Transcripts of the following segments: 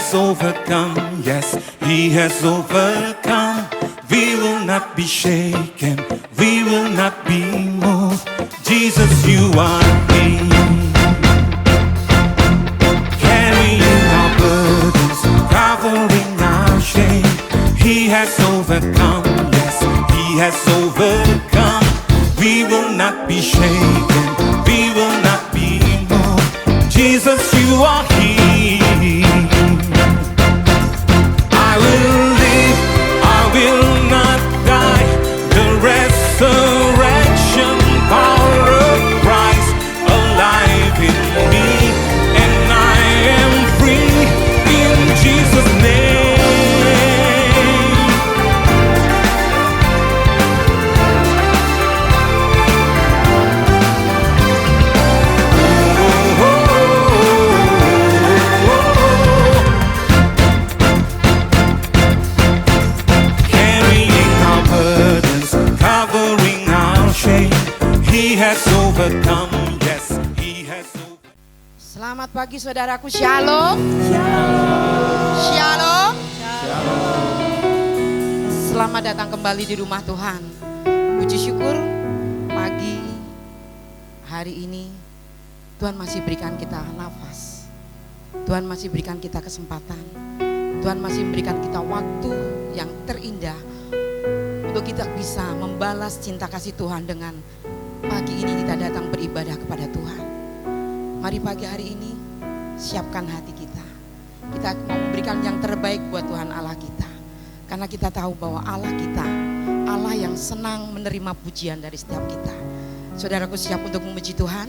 has overcome, yes, He has overcome. We will not be shaken, we will not be moved. Jesus, you are King. Carrying our burdens, covering our shame. He has overcome, yes, He has overcome. We will not be shaken, we will not be moved. Jesus, you are King. I will live, I will not die. The resurrection power of Christ alive in me, and I am free in Jesus' name. Carrying our burdens, covering our shame. He has overcome, yes, He has overcome. Selamat pagi saudaraku, Shalom. Shalom. Selamat datang kembali di rumah Tuhan. Puji syukur pagi hari ini Tuhan masih berikan kita nafas. Tuhan masih berikan kita kesempatan. Tuhan masih memberikan kita waktu yang terindah untuk kita bisa membalas cinta kasih Tuhan dengan pagi ini kita datang beribadah kepada Tuhan. Mari pagi hari ini siapkan hati kita. Kita mau memberikan yang terbaik buat Tuhan Allah kita. Karena kita tahu bahwa Allah kita, Allah yang senang menerima pujian dari setiap kita. Saudaraku siap untuk memuji Tuhan?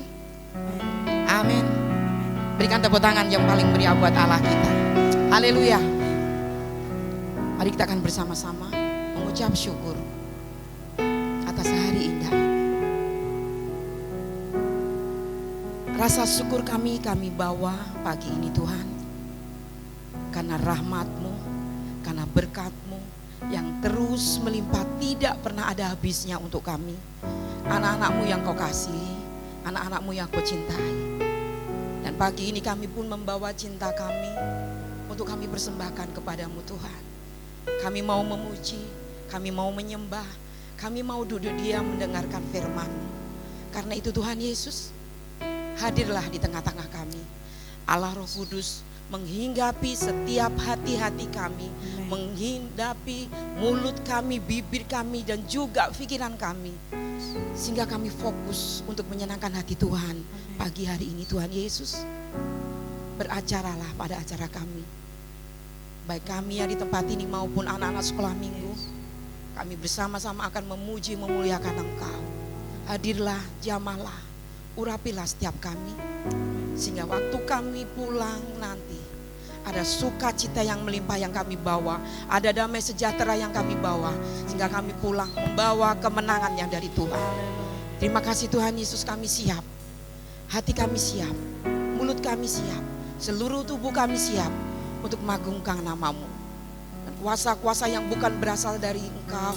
Amin. Berikan tepuk tangan yang paling meriah buat Allah kita. Haleluya. Mari kita akan bersama-sama mengucap syukur atas hari indah. Rasa syukur kami bawa pagi ini Tuhan. Karena rahmat-Mu, karena berkat-Mu yang terus melimpah tidak pernah ada habisnya untuk kami. Anak-anak-Mu yang Kau kasih, anak-anak-Mu yang Kau cintai. Dan pagi ini kami pun membawa cinta kami untuk kami persembahkan kepadamu Tuhan. Kami mau memuji, kami mau menyembah, kami mau duduk diam mendengarkan firman-Mu. Karena itu Tuhan Yesus, hadirlah di tengah-tengah kami. Allah Roh Kudus menghinggapi setiap hati-hati kami, menghinggapi mulut kami, bibir kami, dan juga pikiran kami. Sehingga kami fokus untuk menyenangkan hati Tuhan pagi hari ini. Tuhan Yesus, beracaralah pada acara kami. Baik kami yang di tempat ini maupun anak-anak sekolah minggu, kami bersama-sama akan memuji, memuliakan Engkau. Hadirlah, jamahlah, urapilah setiap kami. Sehingga waktu kami pulang nanti, ada sukacita yang melimpah yang kami bawa, ada damai sejahtera yang kami bawa, sehingga kami pulang membawa kemenangan yang dari Tuhan. Terima kasih Tuhan Yesus, kami siap. Hati kami siap, mulut kami siap, seluruh tubuh kami siap untuk mengagungkan nama-Mu. Dan kuasa-kuasa yang bukan berasal dari Engkau,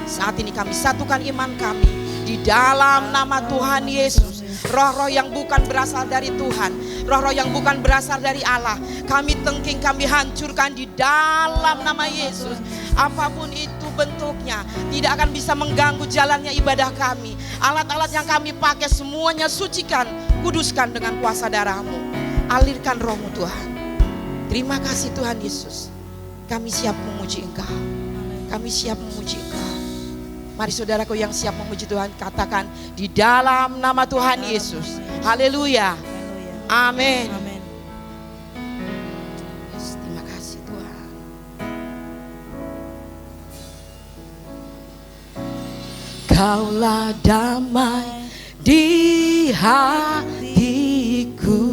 saat ini kami satukan iman kami di dalam nama Tuhan Yesus. Roh-roh yang bukan berasal dari Tuhan, roh-roh yang bukan berasal dari Allah, kami tengking, kami hancurkan di dalam nama Yesus. Apapun itu bentuknya, tidak akan bisa mengganggu jalannya ibadah kami. Alat-alat yang kami pakai semuanya sucikan, kuduskan dengan kuasa darah-Mu. Alirkan Roh-Mu Tuhan. Terima kasih Tuhan Yesus. Kami siap memuji Engkau, kami siap memuji Engkau. Mari saudaraku yang siap memuji Tuhan, katakan di dalam nama Tuhan Yesus. Haleluya. Amin. Yes, terima kasih Tuhan. Kaulah damai di hatiku,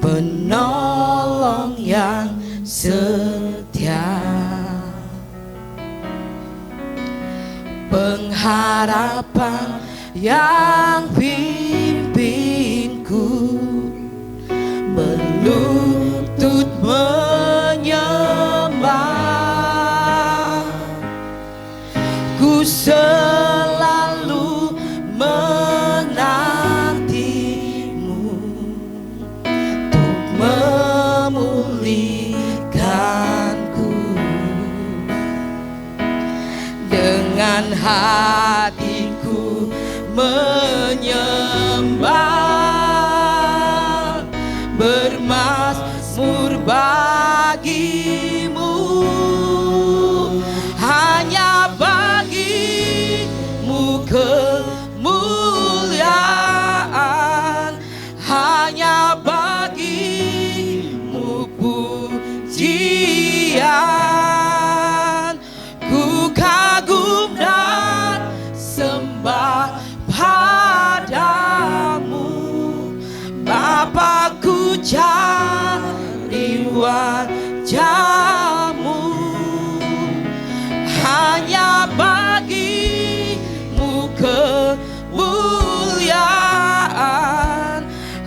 penolong yang setia, pengharapan yang pimpinku, berlutut menyembah. Ku selalu menantimu untuk memulihkan dengan hatiku menyembah, bermazmur bagimu, hanya bagimu kemuliaan, hanya bagimu pujian. Ku kagum dan sembah padamu, Bapa, ku cari wajahmu, hanya bagimu kemuliaan,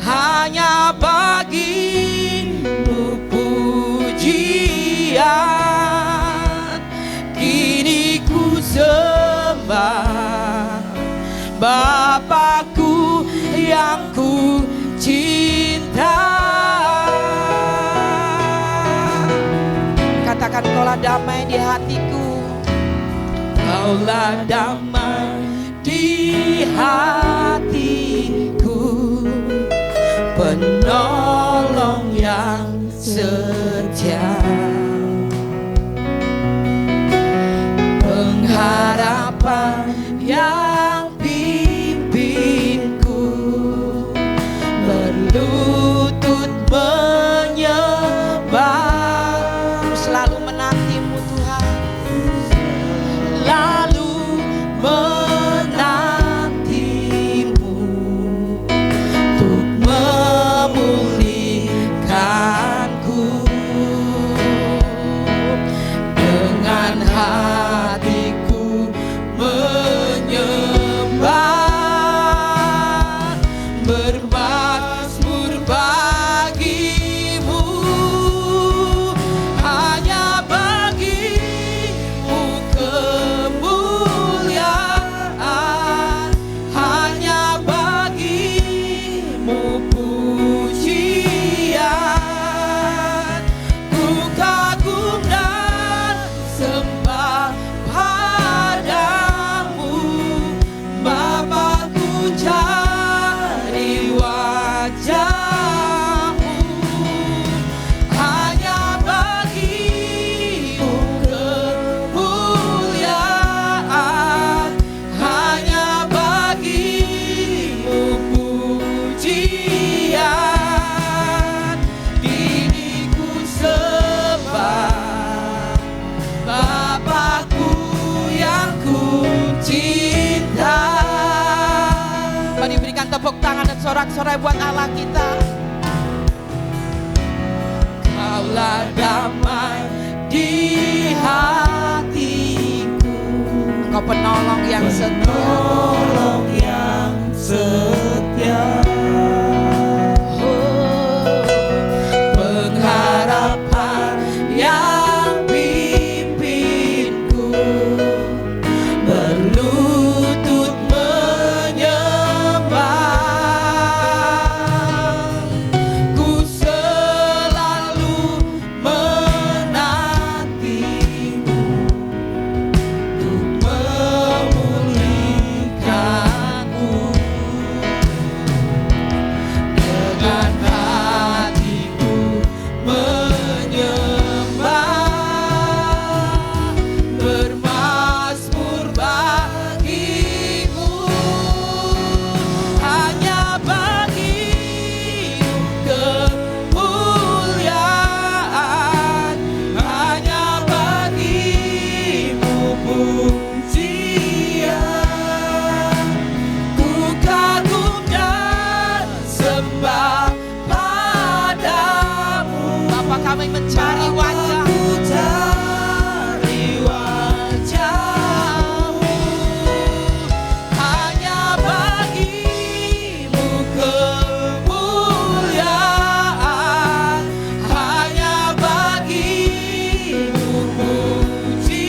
hanya bagimu pujian. Kini ku sembah Bapakku yang ku cinta. Katakan, kaulah damai di hatiku, kaulah damai di hatiku, penolong yang setia, pengharapan yang pimpinku, berlutut menyembah. Selalu menantimu Tuhan, selalu menantimu untuk memulihkanku. Dengan hatiku menyembah, bermazmur bagimu, hanya bagimu kemuliaan, hanya bagimu pujian. Ku kagum dan sembah padamu, Bapakku cari wajahmu, hanya bagimu kemuliaan, hanya bagimu pujian. Kini ku sembah Bapakku yang ku cinta. Mari berikan tepuk tangan dan sorak-sorai buat Allah kita. Kaulah damai di hatiku, Engkau penolong yang setia, penolong yang setia. Oh, pengharapan yang pimpinku, berlutut menyembah. Ku selalu menantimu untuk memulihkanku. Dengan hatiku menyembah, bermazmur bagimu, hanya bagimu kemuliaan, hanya bagimu pujian. Ku kagum dan sembah padamu, Bapa, kami mencari wajah-Mu, cari wajah-Mu, hanya bagimu kemuliaan, hanya bagimu pujian.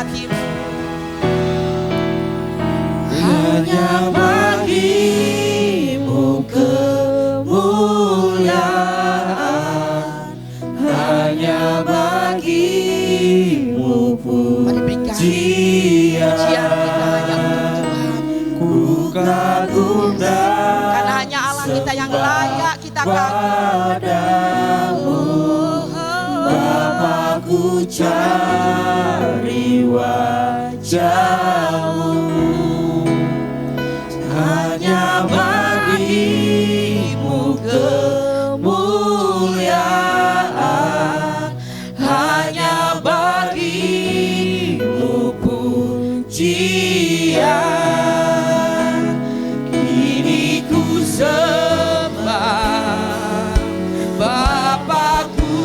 bagimu. Hanya bagimu kemuliaan, hanya bagimu Mari berikan pujian. pujian kita hanya untuk Tuhan. Ku kagum dan Karena hanya Allah kita yang layak kita kagum. padamu, Bapa, ku cari wajah-Mu. Hanya bagimu kemuliaan, hanya bagimu pujian. Ini ku sembah Bapakku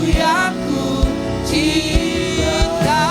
yang ku cinta.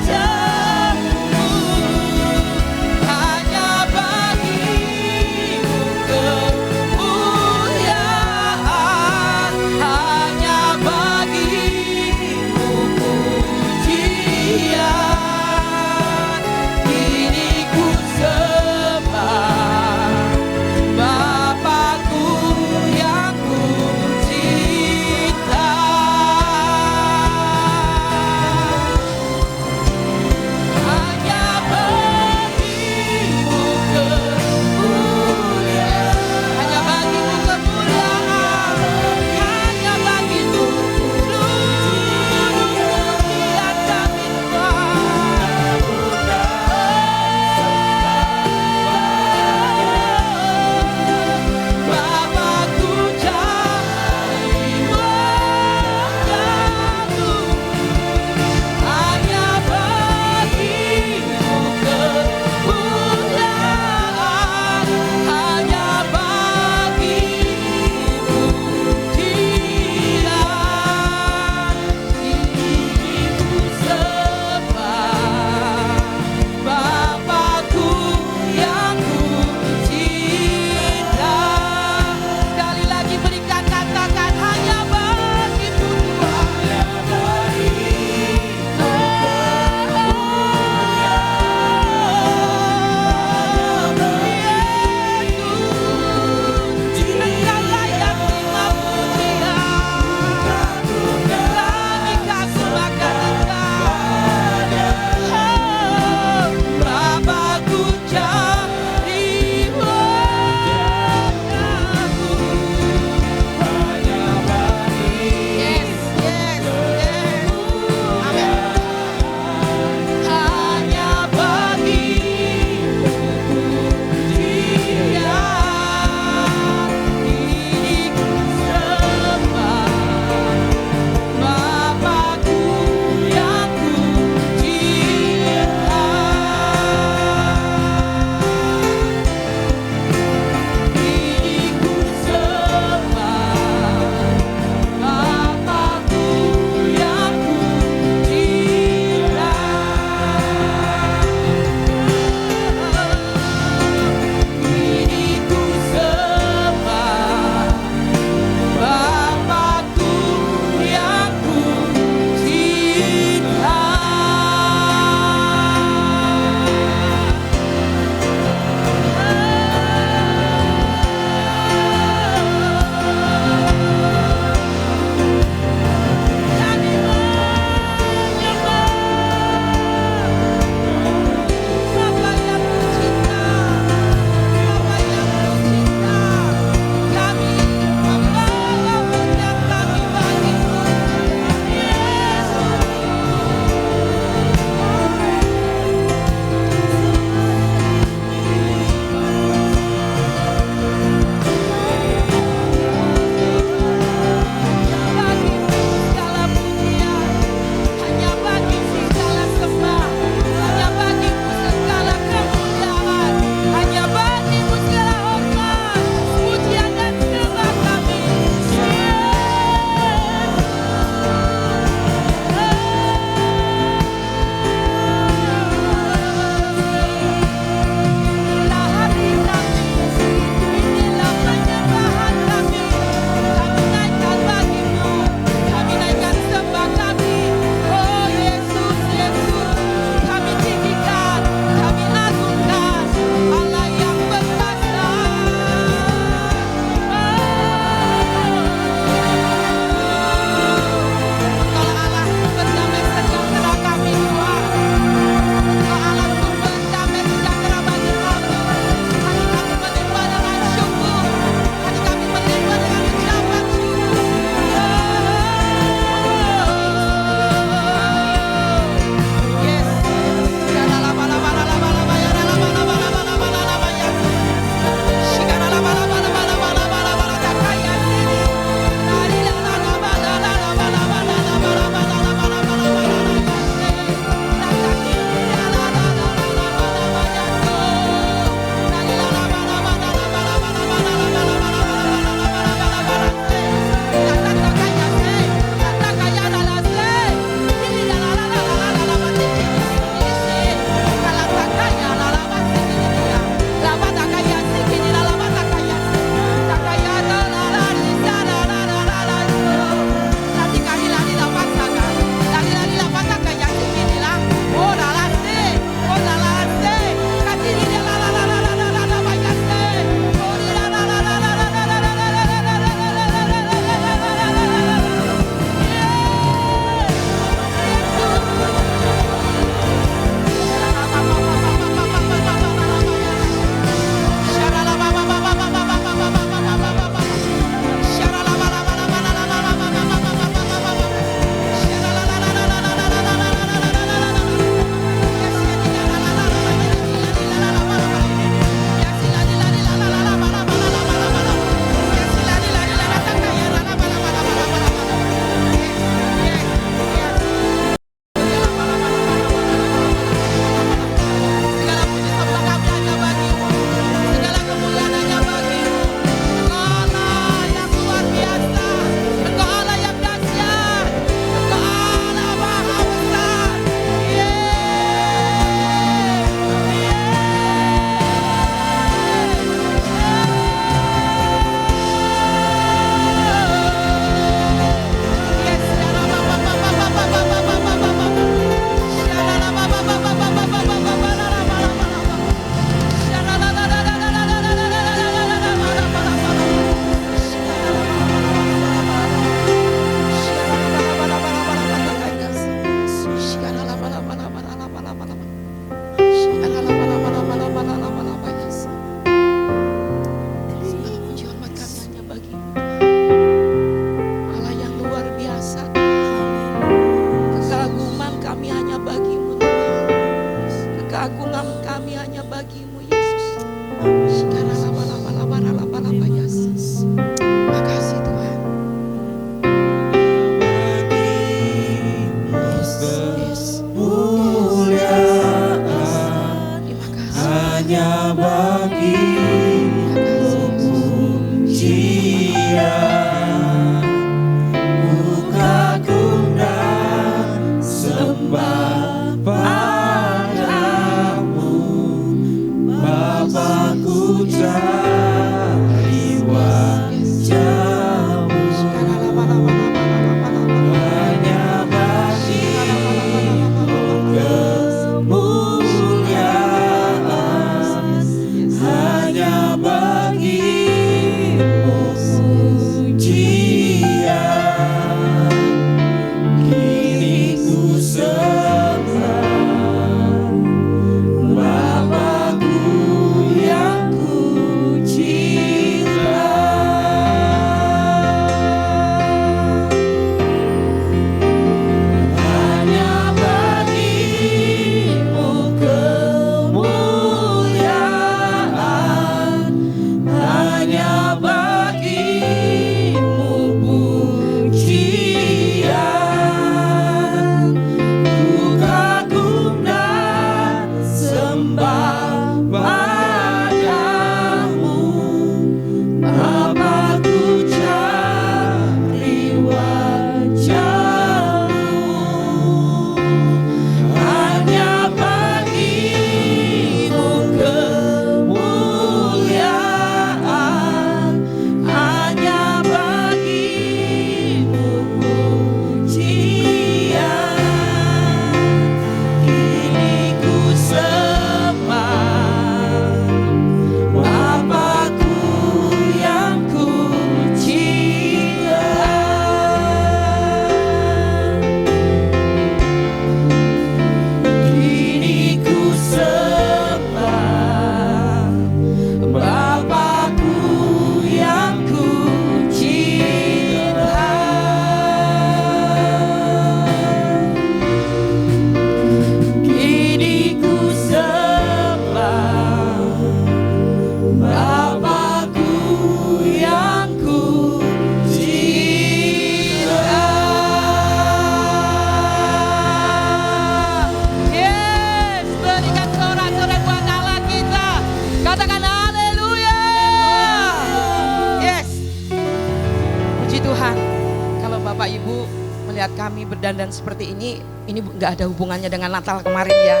melihat kami berdandan seperti ini nggak ada hubungannya dengan Natal kemarin ya.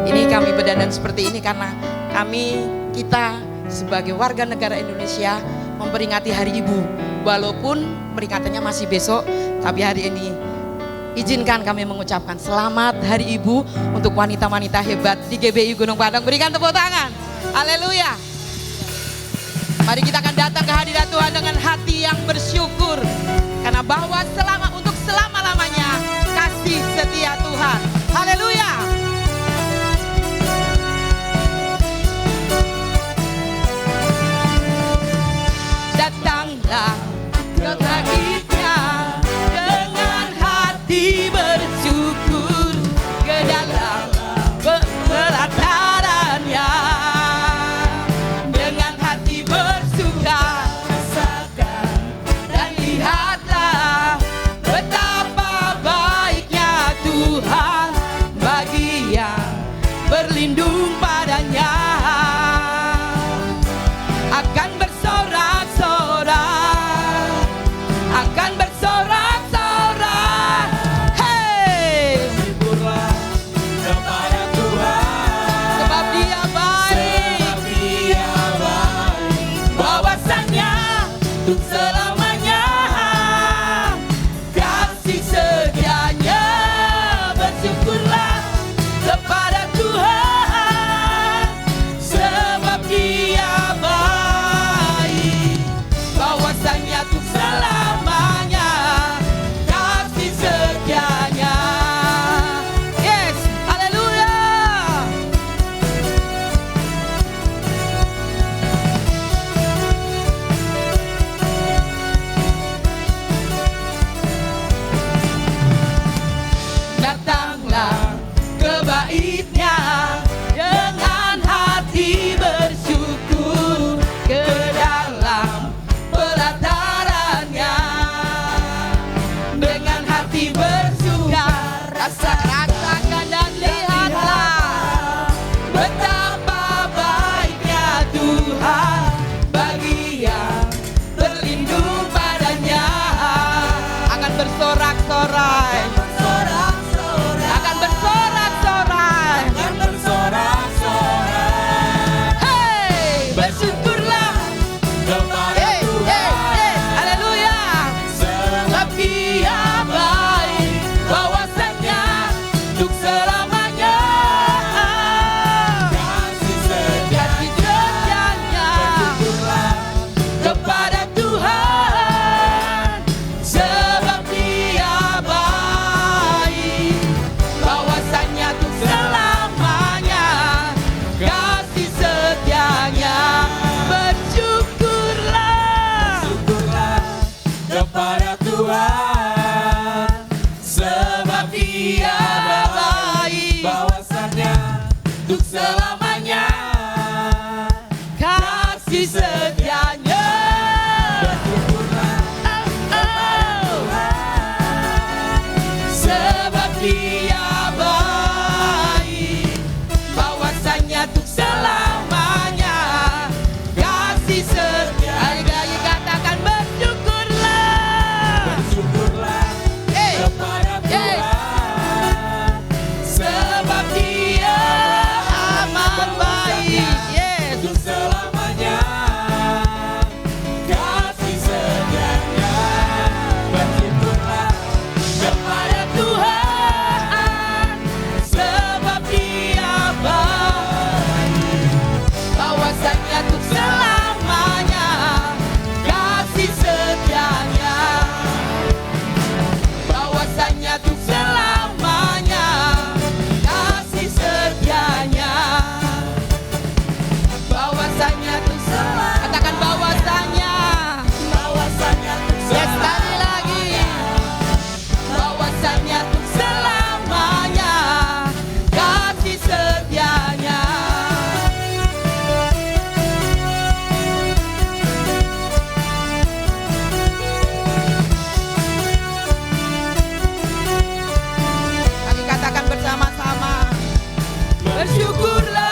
Ini kami berdandan seperti ini karena kita sebagai warga negara Indonesia memperingati Hari Ibu. Walaupun peringkatannya masih besok, tapi hari ini izinkan kami mengucapkan selamat Hari Ibu untuk wanita-wanita hebat di GBI Gunung Padang. Berikan tepuk tangan. Haleluya. Mari kita akan datang ke hadirat Tuhan dengan hati yang bersyukur. Karena bahwa untuk selama-lamanya kasih setia Tuhan. Haleluya. Datanglah ke hadiratnya dengan hati bersyukur ke dalam pelatarannya. Dengan hati bersuka dan lihatlah betapa baiknya Tuhan bagi yang berlindung padanya. Akan bersorak-sorak kepada Tuhan, sebab Dia baik, bahwasannya untuk selamanya kasih setianya. Sebab Dia baik, bahwasannya untuk selamanya kasih setia. Ayo katakan bersyukurlah, bersyukurlah kepada Tuhan, sebab Dia amat baik, untuk selamanya kasih setianya. Bersyukurlah kepada Tuhan, sebab Dia baik, bahwasannya untuk selamanya kasih setianya. Bahwasannya untuk selamanya kasih setianya. Bahwasannya untuk selamanya. Katakan bahwasannya. Bahwasannya untuk selamanya. Sekali lagi. Bahwasannya untuk selamanya kasih setianya. Kami katakan bersama-sama, bersyukurlah.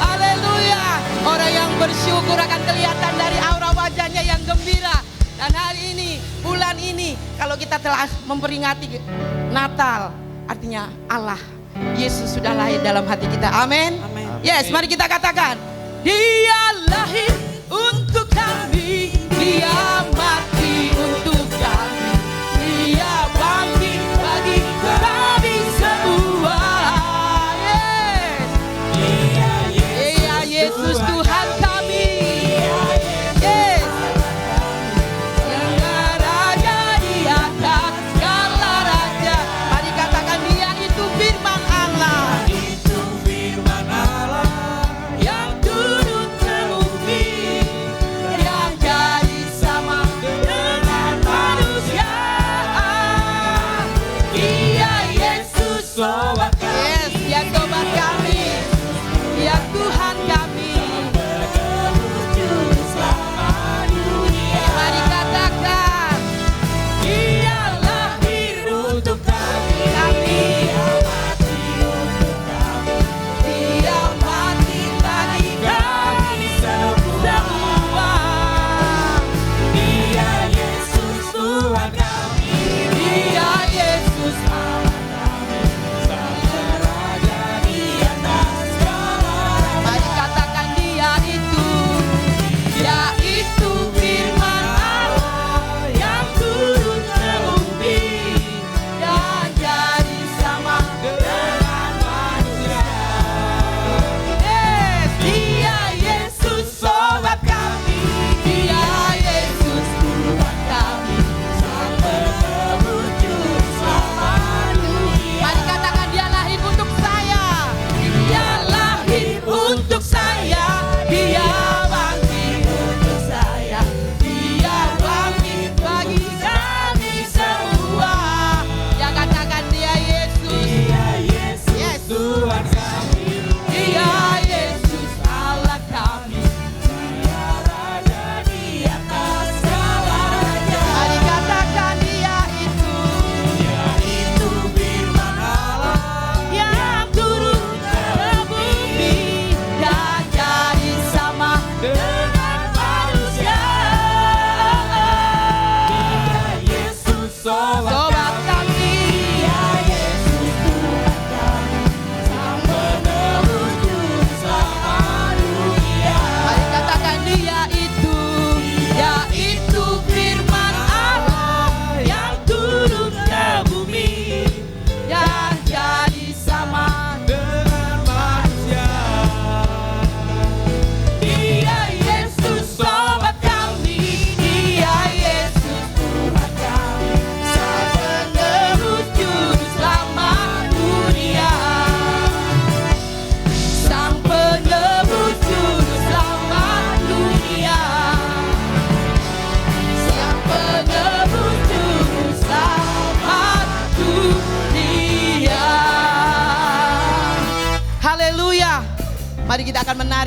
Haleluya. Orang yang bersyukur akan kelihatan dari aura wajahnya yang gembira. Dan hari ini, bulan ini, kalau kita telah memperingati Natal, artinya Allah, Yesus sudah lahir dalam hati kita. Amin. Yes, mari kita katakan, Dia lahir untuk kami, Dia mati untuk kami, Dia bangkit bagi kami semua. Yes. Dia Yesus Tuhan kami. Yes. Yang raja di atas segala raja. Mari katakan Dia itu firman Allah. Itu firman Allah yang turut terbukti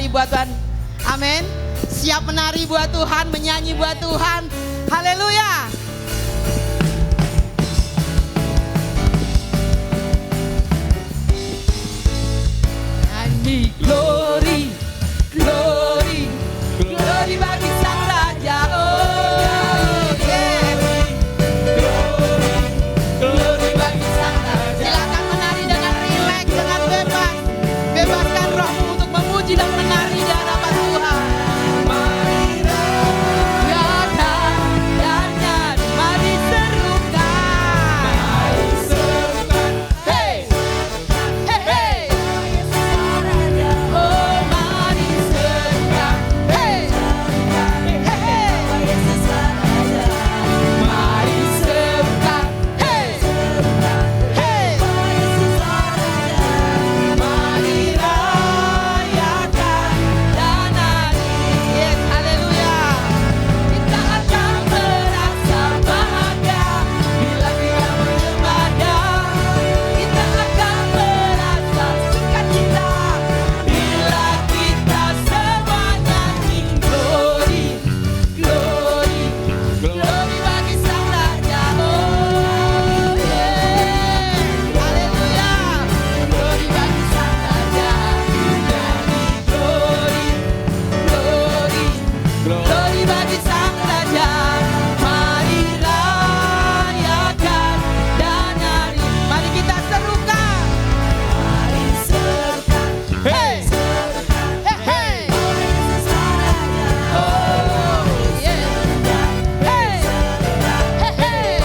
menyanyi buat Tuhan. Amin. Siap menari buat Tuhan, menyanyi buat Tuhan. Haleluya. Nyanyi glory, glory, glory bagi Sang Raja. Oh, yeah. Glory bagi Sang Raja. Silakan menari dengan rileks, dengan bebas. Bebaskan rohmu untuk memuji dan menari di hadapan Tuhan. Ya kan, dan nyanyi, mari serukan. Hey, hey, hey. Oh, mari serukan. Hey, hey, hey. Mari serukan. Hey, hey. Mari rayakan dan nyanyi. Yes, haleluya. Kita akan merasa bahagia bila kita menyembah Dia. Kita akan merasa sukacita bila kita semua nyanyi glory, glory, glory bagi Sang Raja. Oh, yeah. Haleluya. Glory bagi Sang Raja. Nyanyi glory, glory, glory bagi Sang Raja. Mari rayakan dan nyanyi. Mari kita serukan. Mari serukan. Hey, hey, hey. Oh, yeah. Hey, hey, hey.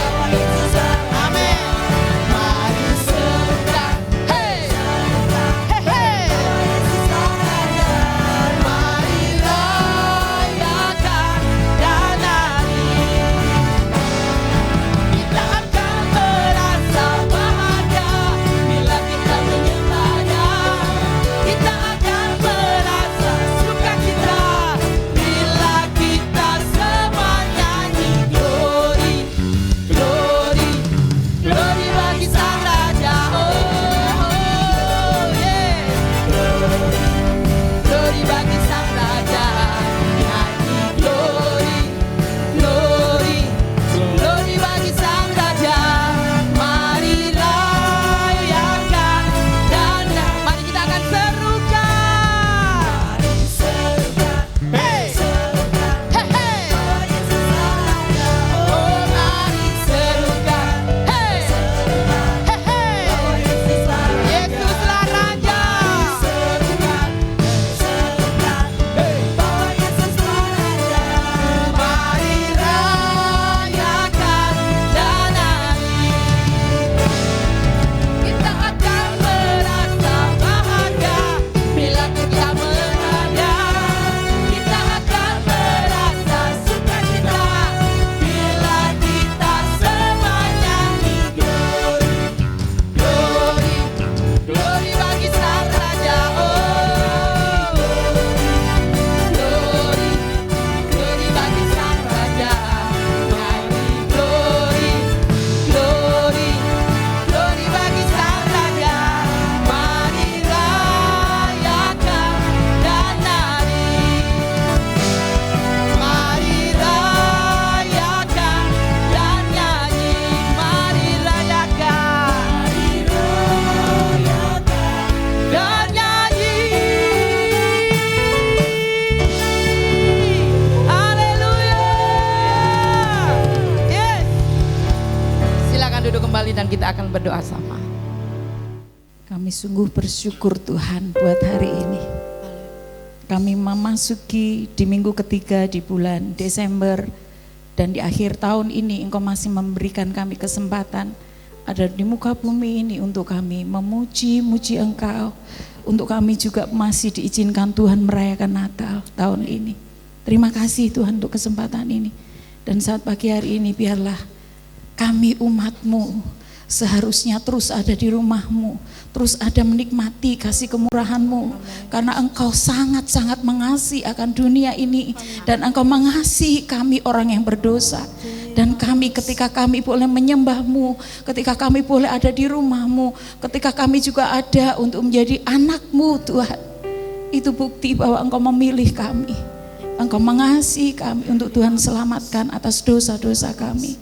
Amin. Mari serukan. Hey, hey, hey. Mari rayakan dan nyanyi. Kita akan merasa bahagia bila kita menyembah Dia. Kita akan merasa sukacita bila kita semua nyanyi glory, glory, glory bagi Sang Raja. Oh, yeah. Glory bagi Sang Raja. Nyanyi glory, glory, glory bagi Sang Raja. Mari rayakan dan mari kita akan serukan. Hey, hey, hey. Oh, mari serukan. Hey, hey, hey. Yesuslah Raja. Mari rayakan dan nyanyi. Kita akan merasa bahagia bila kita menada. Kita akan merasa sukacita bila kita semua nyanyi glory, glory, glory bagi Sang Raja. Oh, glory, glory bagi Sang Raja. Nyanyi glory, glory, glory bagi Sang Raja. Mari rayakan dan nyanyi. Mari rayakan dan nyanyi. Mari rayakan dan nyanyi. Haleluya. Yes. Silakan duduk kembali dan kita akan berdoa sama. Kami sungguh bersyukur Tuhan buat hari ini. Kami memasuki di minggu ketiga di bulan Desember dan di akhir tahun ini Engkau masih memberikan kami kesempatan ada di muka bumi ini untuk kami memuji-muji Engkau. Untuk kami juga masih diizinkan Tuhan merayakan Natal tahun ini. Terima kasih Tuhan untuk kesempatan ini. Dan saat pagi hari ini biarlah kami umat-Mu seharusnya terus ada di rumah-Mu, terus ada menikmati kasih kemurahan-Mu, karena Engkau sangat-sangat mengasihi akan dunia ini, dan Engkau mengasihi kami orang yang berdosa. Dan kami ketika kami boleh menyembah-Mu, ketika kami boleh ada di rumah-Mu, ketika kami juga ada untuk menjadi anak-Mu Tuhan, Itu bukti bahwa Engkau memilih kami. Engkau mengasihi kami untuk Tuhan selamatkan atas dosa-dosa kami.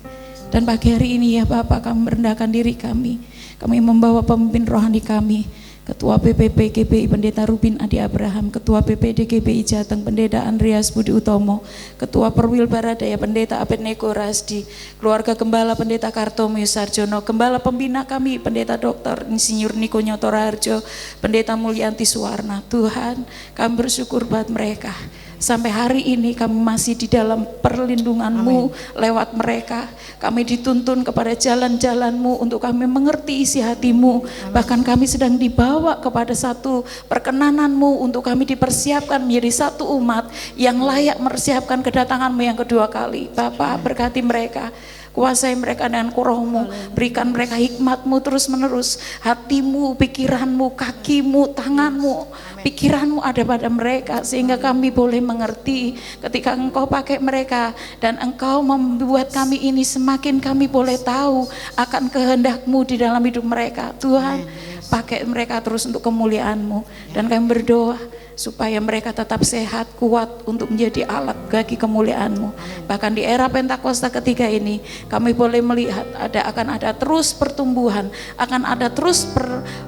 Dan pagi hari ini ya Bapak, kami merendahkan diri kami. Kami membawa pemimpin rohani kami, Ketua PPP GBI Pendeta Rubin Adi Abraham, Ketua PPD GBI Jateng Pendeta Andreas Budi Utomo, Ketua Perwil Baradaya Pendeta Abednego Rasdi, keluarga Gembala Pendeta Kartomo Sarjono, Gembala Pembina kami Pendeta Dr. Insinyur Niko Nyoto Raharjo, Pendeta Mulyanti Suwarna. Tuhan, kami bersyukur buat mereka. Sampai hari ini kami masih di dalam perlindungan-Mu. Lewat mereka kami dituntun kepada jalan-jalan-Mu untuk kami mengerti isi hati-Mu. Bahkan kami sedang dibawa kepada satu perkenanan-Mu untuk kami dipersiapkan menjadi satu umat yang layak mempersiapkan kedatangan-Mu yang kedua kali. Bapa, berkati mereka, kuasai mereka dengan Roh-Mu, berikan mereka hikmat-Mu terus menerus. Hati-Mu, pikiran-Mu, kaki-Mu, tangan-Mu, pikiran-Mu ada pada mereka, sehingga kami boleh mengerti ketika Engkau pakai mereka, dan Engkau membuat kami ini semakin kami boleh tahu akan kehendak-Mu di dalam hidup mereka. Tuhan, pakai mereka terus untuk kemuliaan-Mu, dan kami berdoa supaya mereka tetap sehat, kuat untuk menjadi alat bagi kemuliaan-Mu. Bahkan di era Pentakosta ketiga ini, kami boleh melihat akan ada terus pertumbuhan, akan ada terus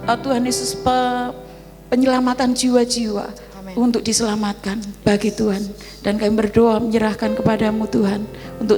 Tuhan Yesus penyelamatan jiwa-jiwa untuk diselamatkan bagi Tuhan. Dan kami berdoa menyerahkan kepadamu Tuhan, untuk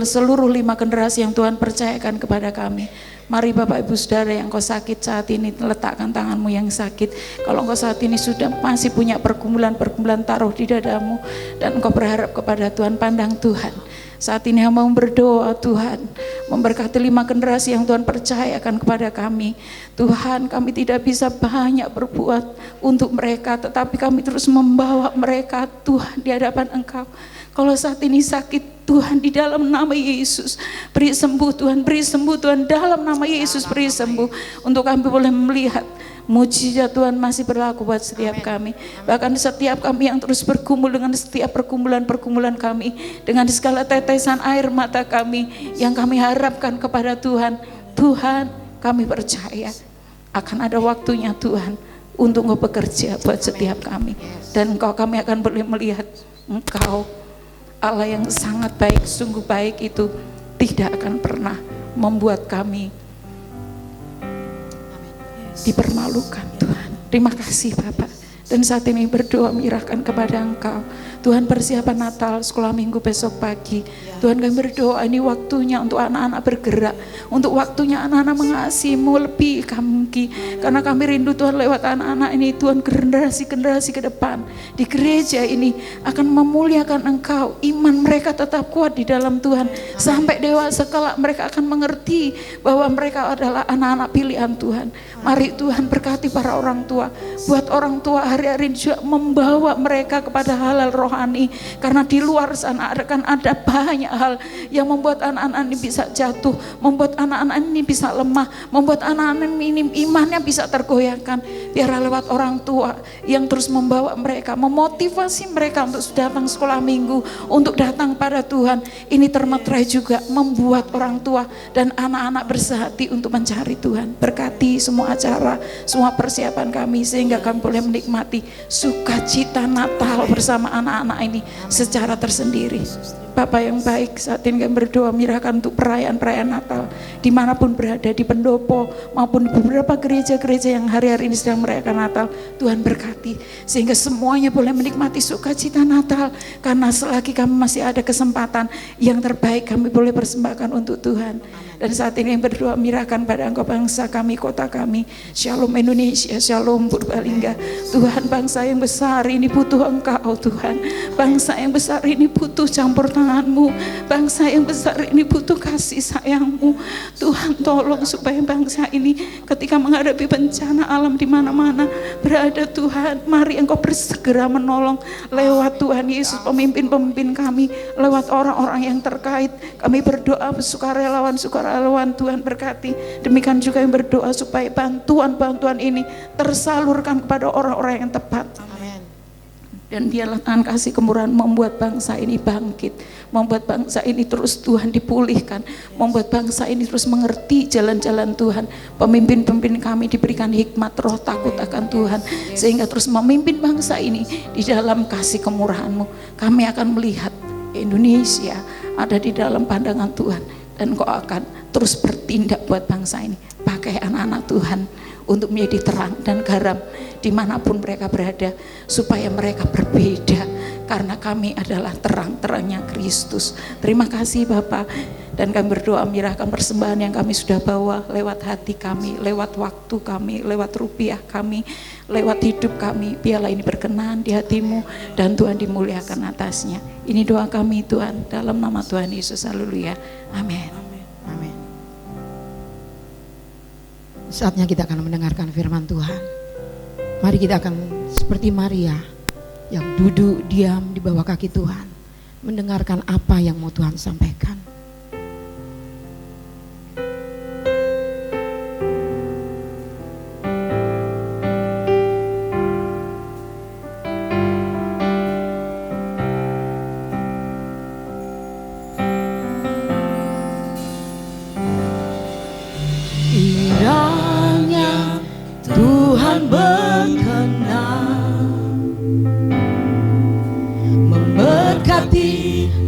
seluruh 5 generasi yang Tuhan percayakan kepada kami. Mari Bapak Ibu Saudara yang Engkau sakit saat ini, letakkan tanganmu yang sakit. Kalau Engkau saat ini sudah masih punya pergumulan-pergumulan, taruh di dadamu, dan Engkau berharap kepada Tuhan, pandang Tuhan. Saat ini hamba berdoa Tuhan, memberkati 5 generasi yang Tuhan percayakan kepada kami. Tuhan, kami tidak bisa banyak berbuat untuk mereka, tetapi kami terus membawa mereka Tuhan di hadapan Engkau. Kalau saat ini sakit, Tuhan, di dalam nama Yesus beri sembuh Tuhan, beri sembuh Tuhan, dalam nama Yesus beri sembuh. Untuk kami boleh melihat mujizat Tuhan masih berlaku buat setiap kami. Bahkan setiap kami yang terus bergumul dengan setiap pergumulan-pergumulan kami, dengan segala tetesan air mata kami yang kami harapkan kepada Tuhan. Tuhan, kami percaya akan ada waktunya Tuhan untuk Engkau bekerja buat setiap kami. Dan kami akan boleh melihat Engkau Allah yang sangat baik, sungguh baik, itu tidak akan pernah membuat kami dipermalukan Tuhan. Terima kasih Bapak. Dan saat ini berdoa menyerahkan kepada Engkau Tuhan, persiapan Natal, sekolah minggu besok pagi. Tuhan, kami berdoa ini waktunya untuk anak-anak bergerak, untuk waktunya anak-anak mengasihi-Mu lebih kami, karena kami rindu Tuhan lewat anak-anak ini Tuhan, generasi-generasi ke depan di gereja ini akan memuliakan Engkau. Iman mereka tetap kuat di dalam Tuhan, sampai dewasa kelak mereka akan mengerti bahwa mereka adalah anak-anak pilihan Tuhan. Mari Tuhan berkati para orang tua, buat orang tua hari-hari ini juga membawa mereka kepada hal-hal rohani, karena di luar sana akan ada banyak hal yang membuat anak-anak ini bisa jatuh, membuat anak-anak ini bisa lemah, membuat anak-anak ini imannya bisa tergoyahkan. Biarlah lewat orang tua yang terus membawa mereka, memotivasi mereka untuk datang sekolah minggu, untuk datang pada Tuhan. Ini termeterai juga membuat orang tua dan anak-anak bersehati untuk mencari Tuhan. Berkati semua acara, semua persiapan kami, sehingga kami boleh menikmati sukacita Natal bersama anak-anak ini secara tersendiri. Bapak yang baik, saat ini kami berdoa menyerahkan untuk perayaan-perayaan Natal dimanapun berada, di pendopo maupun di beberapa gereja-gereja yang hari-hari ini sedang merayakan Natal. Tuhan berkati sehingga semuanya boleh menikmati sukacita Natal, karena selagi kami masih ada kesempatan yang terbaik kami boleh persembahkan untuk Tuhan. Dan saat ini yang berdoa menyerahkan pada Engkau bangsa kami, kota kami. Shalom Indonesia, Shalom Purbalingga. Tuhan, bangsa yang besar ini butuh Engkau Tuhan. Bangsa yang besar ini butuh campur tangan-Mu. Bangsa yang besar ini butuh kasih sayang-Mu. Tuhan, tolong supaya bangsa ini ketika menghadapi bencana alam di mana-mana berada Tuhan, mari Engkau bersegera menolong lewat Tuhan Yesus, pemimpin-pemimpin kami, lewat orang-orang yang terkait. Kami berdoa sukarelawan Tuhan berkati. Demikian juga yang berdoa supaya bantuan-bantuan ini tersalurkan kepada orang-orang yang tepat. Dan biarlah Tuhan kasih kemurahan membuat bangsa ini bangkit, membuat bangsa ini terus Tuhan dipulihkan, membuat bangsa ini terus mengerti jalan-jalan Tuhan. Pemimpin-pemimpin kami diberikan hikmat roh takut akan Tuhan, sehingga terus memimpin bangsa ini di dalam kasih kemurahan-Mu. Kami akan melihat Indonesia ada di dalam pandangan Tuhan, dan Engkau akan terus bertindak buat bangsa ini. Pakai anak-anak Tuhan untuk menjadi terang dan garam dimanapun mereka berada, supaya mereka berbeda, karena kami adalah terang-terangnya Kristus. Terima kasih Bapa, dan kami berdoa menyerahkan persembahan yang kami sudah bawa, lewat hati kami, lewat waktu kami, lewat rupiah kami, lewat hidup kami. Biarlah ini berkenan di hati-Mu, dan Tuhan dimuliakan atasnya. Ini doa kami Tuhan, dalam nama Tuhan Yesus. Haleluya, amin. Amin. Saatnya kita akan mendengarkan firman Tuhan. Mari kita akan seperti Maria yang duduk diam di bawah kaki Tuhan, mendengarkan apa yang mau Tuhan sampaikan. Kiranya Tuhan berkenan memberkati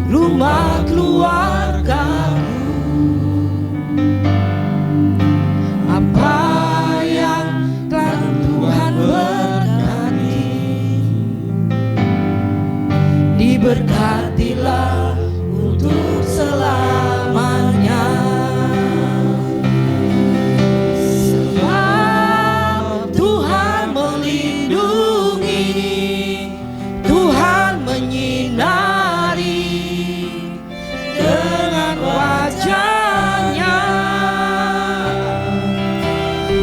rumah keluargamu. Apa yang telah Tuhan berkati, diberkatilah untuk selamanya.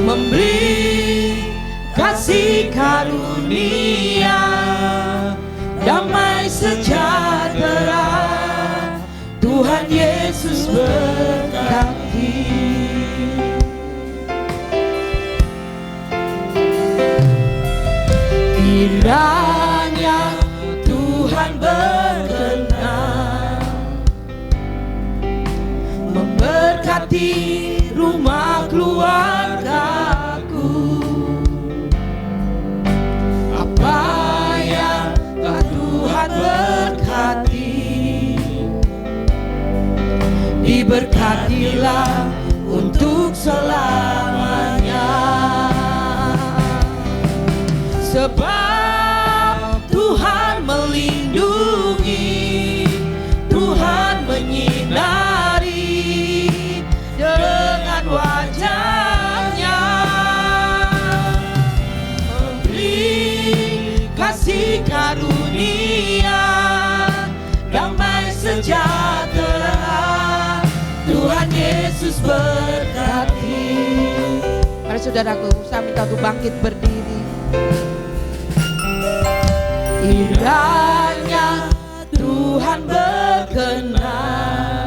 Memberi kasih karunia, damai sejahtera, Tuhan Yesus berkati. Kiranya Tuhan berkenan memberkati rumah keluargaku. Apa yang telah Tuhan berkati, diberkatilah untuk selamanya. Sebab Tuhan melindungi, Tuhan menyinari dengan wajahnya, memberi kasih karunia, damai sejahtera, Tuhan Yesus berkati. Mari saudaraku, saya minta untuk bangkit berdiri. Kiranya Tuhan berkenan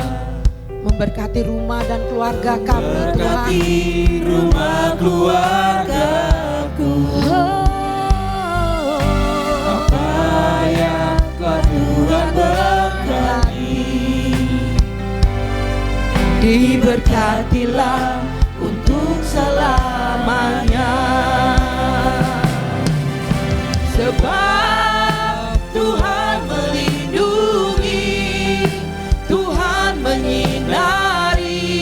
memberkati rumah dan keluarga kami, Berkati rumah keluargaku. Apa yang telah Tuhan berkati, diberkatilah untuk selamanya. Sebab Tuhan melindungi, Tuhan menyinari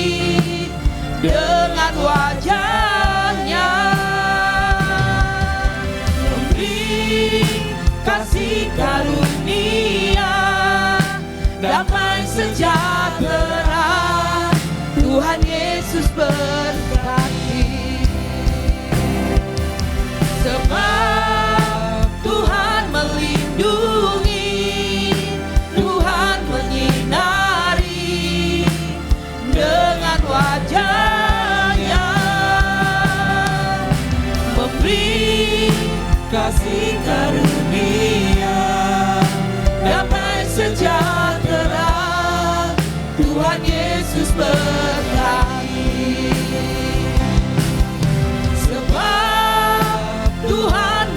dengan wajahnya, memberi kasih karunia, damai sejahtera, Tuhan Yesus berkati. Sebab Tuhan melindungi, Tuhan menyinari dengan wajahnya, memberi kasih karunia, damai sejahtera, Tuhan Yesus berkati. Sebab Tuhan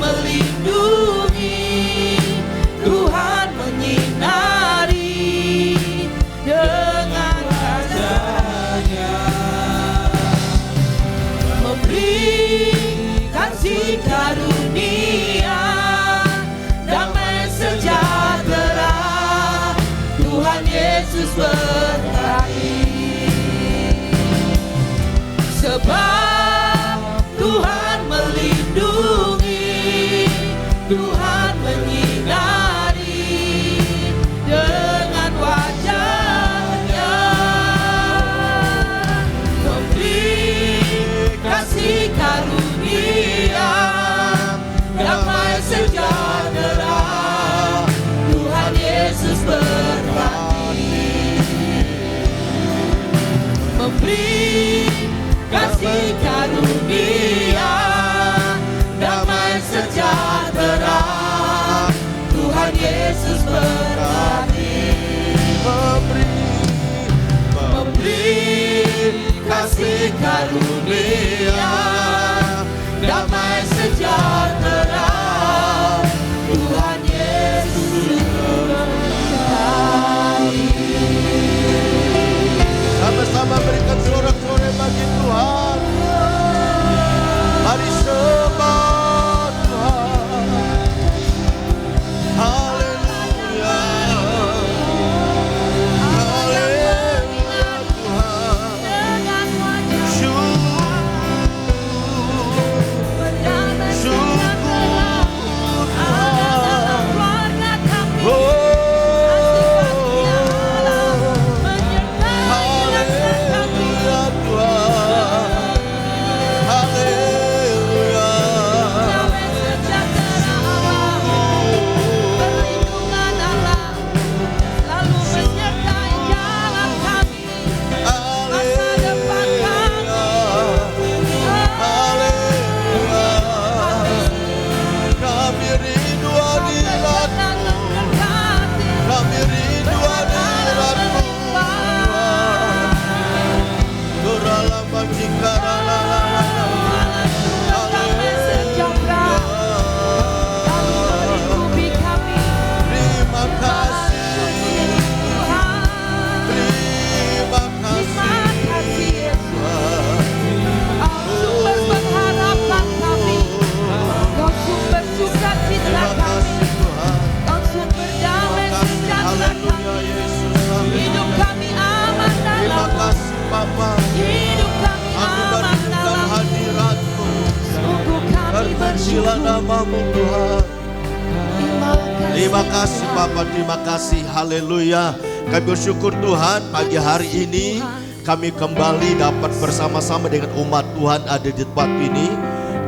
Tuhan Yesus berkati. Sebab Tuhan melindungi, Tuhan menyinari dengan wajah-Nya, memberi kasih karunia, damai sejahtera. Tuhan Yesus berkati, memberi kasih karunia, damai sejahtera. Tuhan Yesus berkati, memberi kasih karunia, damai sejahtera. Tuhan Yesus berkati. Sama-sama berikan sorak-sorai bagi Tuhan. Mari sembah Tuhan. Haleluya. Haleluya Tuhan. Syukur Tuhan. Terpujilah namamu Tuhan. Terima kasih Bapa, terima kasih. Haleluya. Kami bersyukur Tuhan, pagi hari ini kami kembali dapat bersama-sama dengan umat Tuhan ada di tempat ini.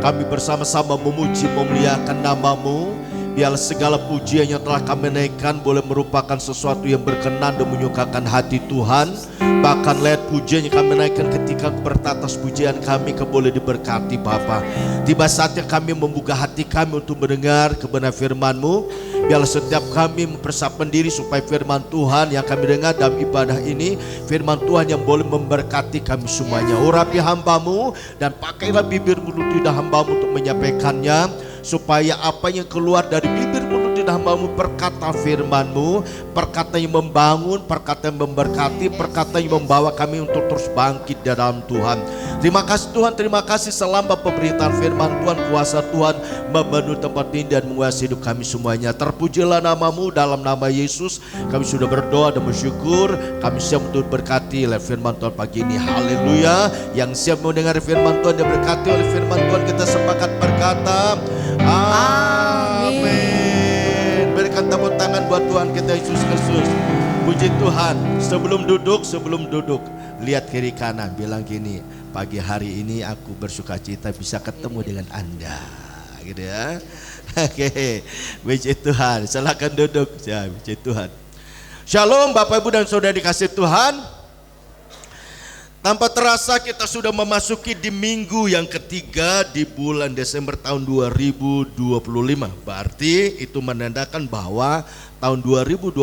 Kami bersama-sama memuji, memuliakan namamu. Biar segala pujian yang telah kami naikkan boleh merupakan sesuatu yang berkenan dan menyukakan hati Tuhan. Bahkan lihat pujian yang kami naikkan ketika bertatas pujian kami boleh diberkati Bapa. Tiba saatnya kami membuka hati kami untuk mendengar kebenaran firman-Mu. Biarlah setiap kami mempersiapkan diri supaya firman Tuhan yang kami dengar dalam ibadah ini, firman Tuhan yang boleh memberkati kami semuanya. Urapi hamba-Mu dan pakailah bibir mulut lidah hamba-Mu untuk menyampaikannya, supaya apa yang keluar dari bibir mulut lidah hamba-Mu perkata firman-Mu, perkata yang membangun, perkata yang memberkati, perkata yang membawa kami untuk terus bangkit di dalam Tuhan. Terima kasih Tuhan, terima kasih selama pemberitaan firman Tuhan, kuasa Tuhan memenuhi tempat ini dan menguasai hidup kami semuanya. Terpujilah namamu, dalam nama Yesus kami sudah berdoa dan bersyukur. Kami siap untuk berkati oleh firman Tuhan pagi ini. Haleluya. Yang siap mendengar firman Tuhan dan berkati oleh firman Tuhan, kita sepakat berkata amin. Berikan tepuk tangan buat Tuhan kita Yesus Kristus. Puji Tuhan. Sebelum duduk, lihat kiri kanan, bilang gini, pagi hari ini aku bersuka cita bisa ketemu dengan Anda, gitu ya. Oke, puji Tuhan. Silakan duduk. Ya, puji Tuhan. Shalom Bapak Ibu dan Saudara dikasih Tuhan. Tanpa terasa kita sudah memasuki di minggu yang ketiga di bulan Desember tahun 2025. Berarti itu menandakan bahwa tahun 2025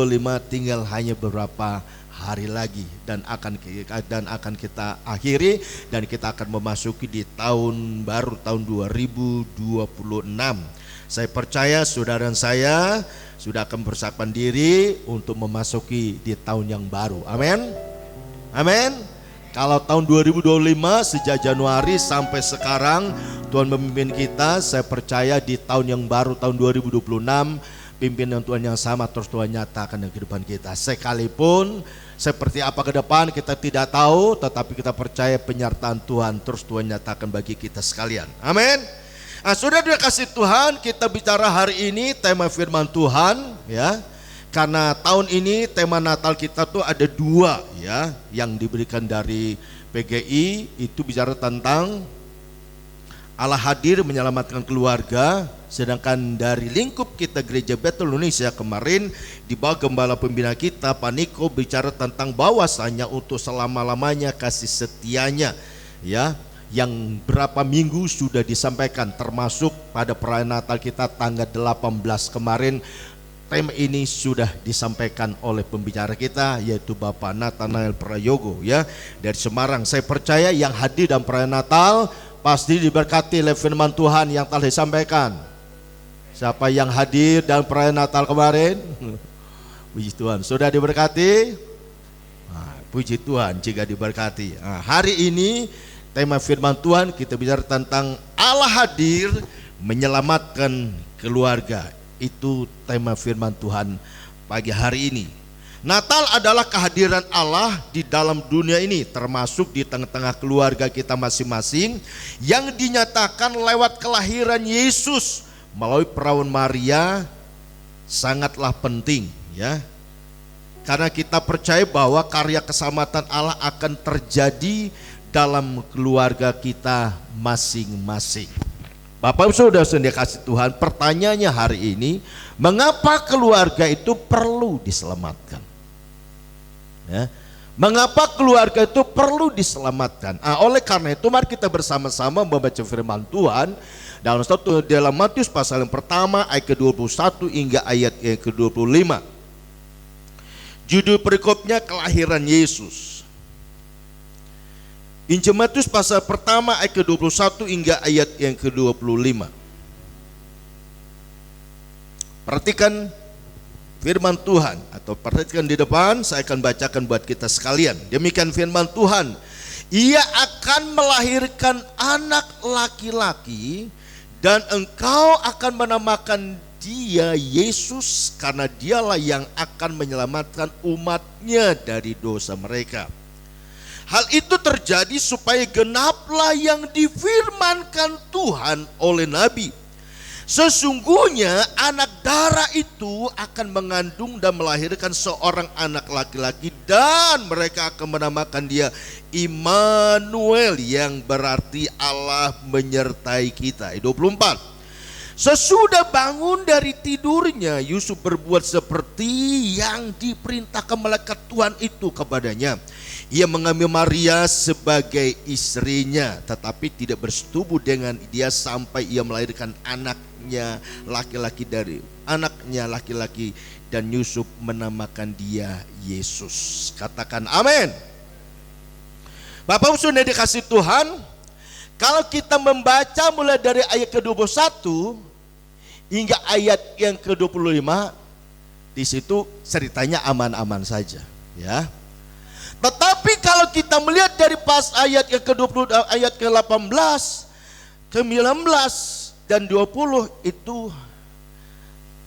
tinggal hanya beberapa hari lagi dan akan kita akhiri, dan kita akan memasuki di tahun baru tahun 2026. Saya percaya saudara dan saya sudah akan mempersiapkan diri untuk memasuki di tahun yang baru. Amin. Amin. Kalau tahun 2025 sejak Januari sampai sekarang Tuhan memimpin kita, saya percaya di tahun yang baru tahun 2026 pimpinan Tuhan yang sama terus Tuhan nyatakan dalam kehidupan kita. Sekalipun seperti apa ke depan kita tidak tahu, tetapi kita percaya penyertaan Tuhan terus Tuhan nyatakan bagi kita sekalian. Amin. Nah, sudah dikasih Tuhan, kita bicara hari ini tema firman Tuhan ya. Karena tahun ini tema Natal kita tuh ada 2 ya, yang diberikan dari PGI, itu bicara tentang Allah hadir menyelamatkan keluarga. Sedangkan dari lingkup kita Gereja Betel Indonesia kemarin di bawah gembala pembina kita Pak Niko bicara tentang bahwasanya untuk selama-lamanya kasih setianya ya, yang berapa minggu sudah disampaikan, termasuk pada perayaan Natal kita tanggal 18 kemarin. Tema ini sudah disampaikan oleh pembicara kita yaitu Bapak Nathanael Prayogo ya dari Semarang. Saya percaya yang hadir dalam perayaan Natal pasti diberkati oleh firman Tuhan yang telah disampaikan. Siapa yang hadir dalam perayaan Natal kemarin? Puji Tuhan, sudah diberkati? Nah, puji Tuhan jika diberkati. Nah, hari ini tema firman Tuhan kita bicara tentang Allah hadir menyelamatkan keluarga. Itu tema firman Tuhan pagi hari ini. Natal adalah kehadiran Allah di dalam dunia ini, termasuk di tengah-tengah keluarga kita masing-masing, yang dinyatakan lewat kelahiran Yesus melalui perawan Maria. Sangatlah penting ya, karena kita percaya bahwa karya keselamatan Allah akan terjadi dalam keluarga kita masing-masing. Bapak Ibu Saudara yang dikasihi Tuhan, pertanyaannya hari ini, mengapa keluarga itu perlu diselamatkan? Ya, mengapa keluarga itu perlu diselamatkan? Oleh karena itu mari kita bersama-sama membaca firman Tuhan dalam Matius pasal yang pertama ayat ke-21 hingga ayat yang ke-25. Judul perikopnya kelahiran Yesus. Injil Matius pasal pertama ayat ke-21 hingga ayat yang ke-25. Perhatikan firman Tuhan, atau perhatikan di depan, saya akan bacakan buat kita sekalian. Demikian firman Tuhan. Ia akan melahirkan anak laki-laki dan engkau akan menamakan dia Yesus, karena dialah yang akan menyelamatkan umatnya dari dosa mereka. Hal itu terjadi supaya genaplah yang difirmankan Tuhan oleh Nabi. Sesungguhnya anak darah itu akan mengandung dan melahirkan seorang anak laki-laki, dan mereka akan menamakan dia Immanuel, yang berarti Allah menyertai kita. 24. Sesudah bangun dari tidurnya, Yusuf berbuat seperti yang diperintahkan malaikat Tuhan itu kepadanya. Ia mengambil Maria sebagai istrinya, tetapi tidak bersetubuh dengan dia sampai ia melahirkan anaknya laki-laki, dan Yusuf menamakan dia Yesus. Katakan amin. Bapak Ibu Saudara dikasih Tuhan, kalau kita membaca mulai dari ayat ke-21 hingga ayat yang ke-25, di situ ceritanya aman-aman saja, ya. Tetapi kalau kita melihat dari pas ayat yang ke-20, ayat ke-18, ke-19 dan 20, itu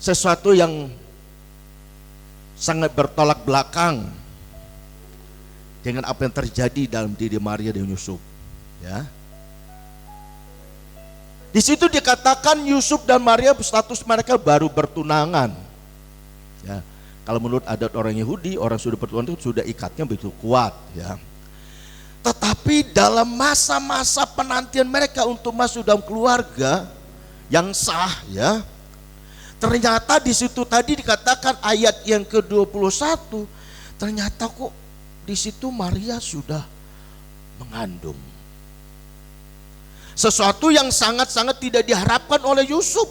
sesuatu yang sangat bertolak belakang dengan apa yang terjadi dalam diri Maria dan Yusuf, ya. Di situ dikatakan Yusuf dan Maria status mereka baru bertunangan, ya. Kalau menurut adat orang Yahudi, orang sudah bertunangan itu sudah ikatnya begitu kuat, ya. Tetapi dalam masa-masa penantian mereka untuk masuk dalam keluarga yang sah, ya, ternyata di situ tadi dikatakan ayat yang ke-21, ternyata kok di situ Maria sudah mengandung. Sesuatu yang sangat-sangat tidak diharapkan oleh Yusuf,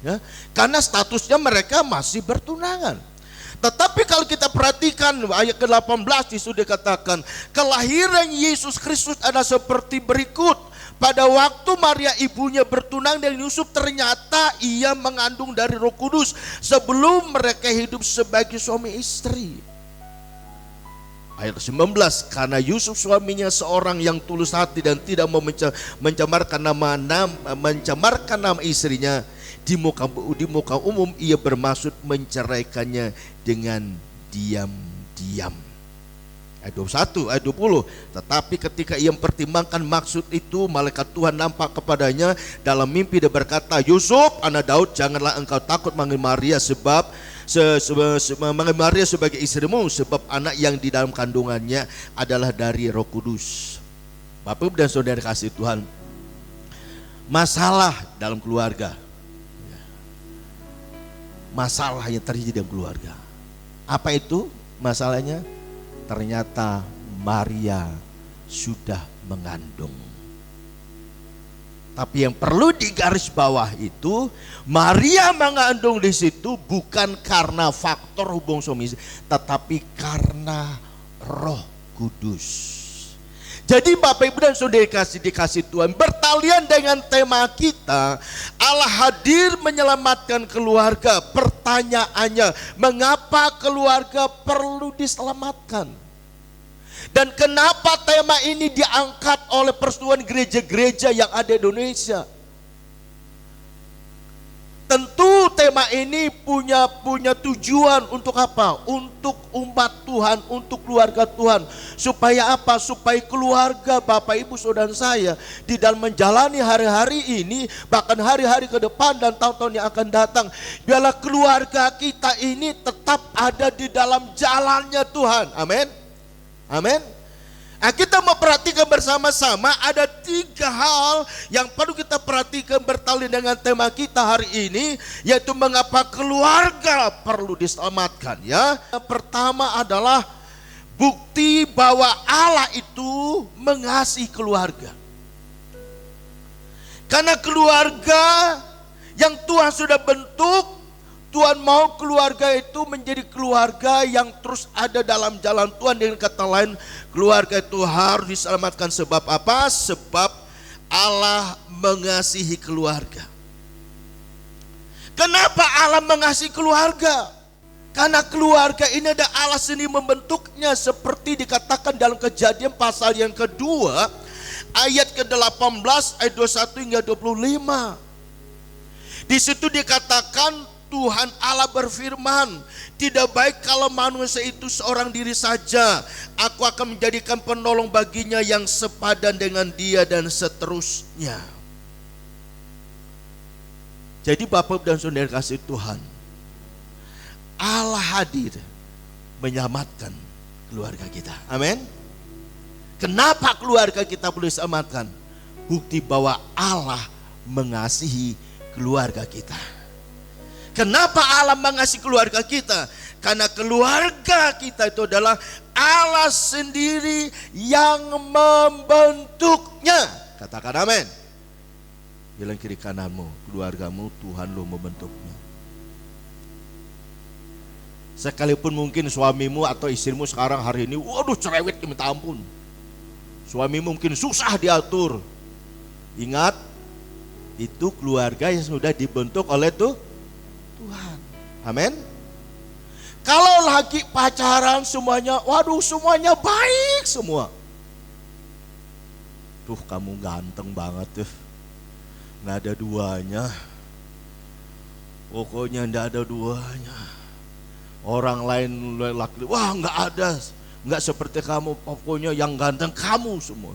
ya, karena statusnya mereka masih bertunangan. Tetapi kalau kita perhatikan ayat ke-18, disitu dikatakan kelahiran Yesus Kristus adalah seperti berikut. Pada waktu Maria ibunya bertunang dengan Yusuf, ternyata ia mengandung dari Roh Kudus sebelum mereka hidup sebagai suami istri. Ayat 19, karena Yusuf suaminya seorang yang tulus hati dan tidak mau mencemarkan nama istrinya, Di muka umum ia bermaksud menceraikannya dengan diam-diam. Ayat 21, ayat 20. Tetapi ketika ia mempertimbangkan maksud itu, malaikat Tuhan nampak kepadanya dalam mimpi dan berkata, Yusuf, anak Daud, janganlah engkau takut manggil Maria manggil Maria sebagai istrimu, sebab anak yang di dalam kandungannya adalah dari Roh Kudus. Bapak Ibu dan Saudara kasih Tuhan, masalah dalam keluarga, masalah yang terjadi dalam keluarga. Apa itu masalahnya? Ternyata Maria sudah mengandung. Tapi yang perlu digaris bawah itu, Maria mengandung di situ bukan karena faktor hubungan suami istri, tetapi karena Roh Kudus. Jadi Bapak Ibu dan Saudara dikasih Tuhan, bertalian dengan tema kita, Allah hadir menyelamatkan keluarga. Pertanyaannya, mengapa keluarga perlu diselamatkan? Dan kenapa tema ini diangkat oleh persatuan gereja-gereja yang ada di Indonesia? Tentu tema ini punya tujuan untuk apa? Untuk umat Tuhan, untuk keluarga Tuhan. Supaya apa? Supaya keluarga Bapak Ibu Saudara saya di dalam menjalani hari-hari ini, bahkan hari-hari ke depan dan tahun-tahun yang akan datang, biarlah keluarga kita ini tetap ada di dalam jalannya Tuhan. Amin. Amin. Nah, kita memperhatikan bersama-sama ada 3 hal yang perlu kita perhatikan bertali dengan tema kita hari ini, yaitu mengapa keluarga perlu diselamatkan. Ya, yang pertama adalah bukti bahwa Allah itu mengasihi keluarga. Karena keluarga yang Tuhan sudah bentuk, Tuhan mau keluarga itu menjadi keluarga yang terus ada dalam jalan Tuhan. Dengan kata lain, keluarga itu harus diselamatkan. Sebab apa? Sebab Allah mengasihi keluarga. Kenapa Allah mengasihi keluarga? Karena keluarga ini ada Allah sendiri membentuknya, seperti dikatakan dalam Kejadian pasal yang kedua, ayat ke-18, ayat 21 hingga 25. Di situ dikatakan, Tuhan Allah berfirman, tidak baik kalau manusia itu seorang diri saja. Aku akan menjadikan penolong baginya yang sepadan dengan dia, dan seterusnya. Jadi Bapak dan Saudara kasih Tuhan, Allah hadir menyelamatkan keluarga kita. Amin. Kenapa keluarga kita perlu diselamatkan? Bukti bahwa Allah mengasihi keluarga kita. Kenapa Allah mengasihi keluarga kita? Karena keluarga kita itu adalah Allah sendiri yang membentuknya. Katakan amin. Bilang kiri kananmu, keluargamu Tuhan lo membentuknya. Sekalipun mungkin suamimu atau istrimu sekarang hari ini, waduh cerewet minta ampun. Suamimu mungkin susah diatur. Ingat, itu keluarga yang sudah dibentuk oleh Tuhan. Amin. Kalau lagi pacaran semuanya, waduh semuanya baik semua. Tuh kamu ganteng banget tuh, nggak ada duanya. Pokoknya nggak ada duanya. Orang lain laki, wah nggak ada, nggak seperti kamu. Pokoknya yang ganteng kamu semua.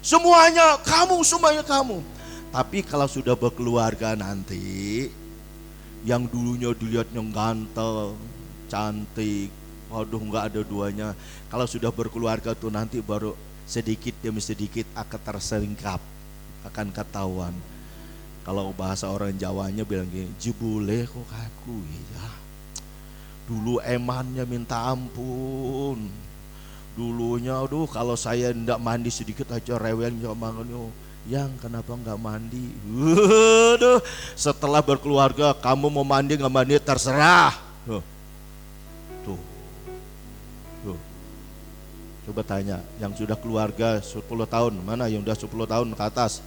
Semuanya kamu, semuanya kamu. Tapi kalau sudah berkeluarga nanti, yang dulunya dilihatnya ganteng, cantik, waduh nggak ada duanya. Kalau sudah berkeluarga tuh nanti baru sedikit demi sedikit akan terselingkap, akan ketahuan. Kalau bahasa orang Jawanya bilang gini, jebule kok kaku ya. Dulu emannya minta ampun. Dulunya aduh kalau saya ndak mandi sedikit aja rewel banget. Yang kenapa nggak mandi? Waduh, setelah berkeluarga kamu mau mandi nggak mandi terserah. Tuh. Coba tanya yang sudah keluarga 10 tahun, mana yang udah 10 tahun ke atas?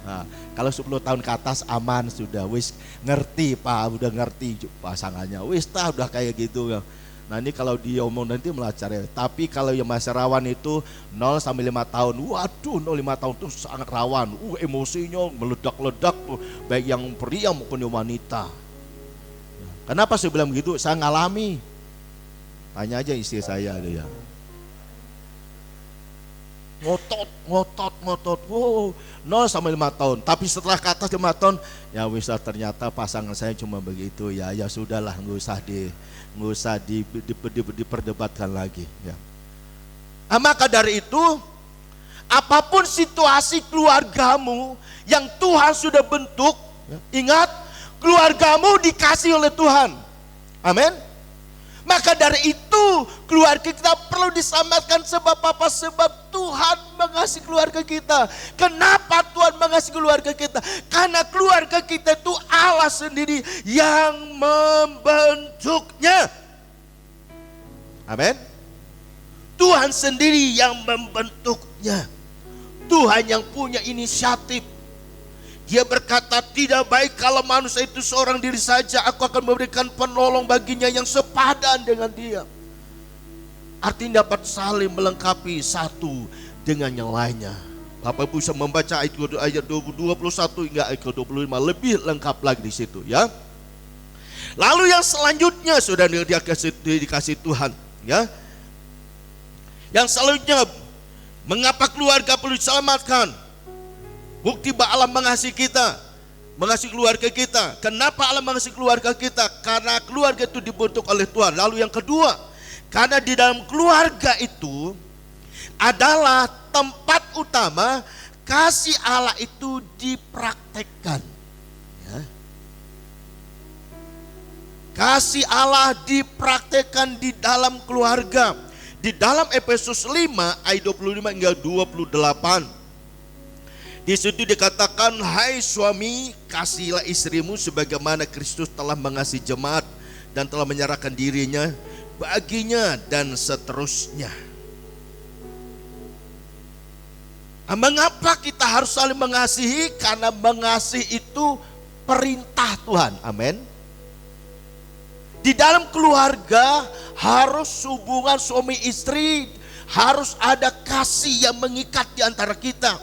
Nah, kalau 10 tahun ke atas aman sudah, wis ngerti Pak, udah ngerti pasangannya, wis udah kayak gitu ya. Nah ini kalau dia omong nanti melacar ya. Tapi kalau yang masih rawan itu 0 sampai 5 tahun. Waduh 0-5 tahun itu sangat rawan. Emosinya meledak-ledak baik yang pria maupun yang wanita. Kenapa saya bilang begitu? Saya ngalami. Tanya aja istri saya ada ya. Ngotot. Wow, 0 sampai 5 tahun. Tapi setelah ke atas 5 tahun, ya bisa ternyata pasangan saya cuma begitu. Ya sudahlah, nggak usah diperdebatkan lagi. Ya. Maka dari itu, apapun situasi keluargamu yang Tuhan sudah bentuk, ya, ingat keluargamu dikasih oleh Tuhan. Amin. Maka dari itu keluarga kita perlu diselamatkan. Sebab apa? Sebab Tuhan mengasihi keluarga kita. Kenapa Tuhan mengasihi keluarga kita? Karena keluarga kita itu Allah sendiri yang membentuknya. Amin. Tuhan sendiri yang membentuknya. Tuhan yang punya inisiatif. Dia berkata, tidak baik kalau manusia itu seorang diri saja, aku akan memberikan penolong baginya yang sepadan dengan dia. Artinya dapat saling melengkapi satu dengan yang lainnya. Bapak Ibu bisa membaca ayat 21 hingga ayat 25 lebih lengkap lagi di situ ya. Lalu yang selanjutnya sudah dikasih Tuhan ya. Yang selanjutnya, mengapa keluarga perlu diselamatkan? Bukti bahwa Allah mengasihi kita, mengasihi keluarga kita. Kenapa Allah mengasihi keluarga kita? Karena keluarga itu dibentuk oleh Tuhan. Lalu yang kedua, karena di dalam keluarga itu adalah tempat utama kasih Allah itu dipraktekkan. Ya. Kasih Allah dipraktekkan di dalam keluarga. Di dalam Efesus 5 ayat 25 hingga 28. Di situ dikatakan, hai suami, kasihilah istrimu sebagaimana Kristus telah mengasihi jemaat dan telah menyerahkan dirinya baginya, dan seterusnya. Mengapa kita harus saling mengasihi? Karena mengasihi itu perintah Tuhan. Amin. Di dalam keluarga harus hubungan suami istri, harus ada kasih yang mengikat di antara kita.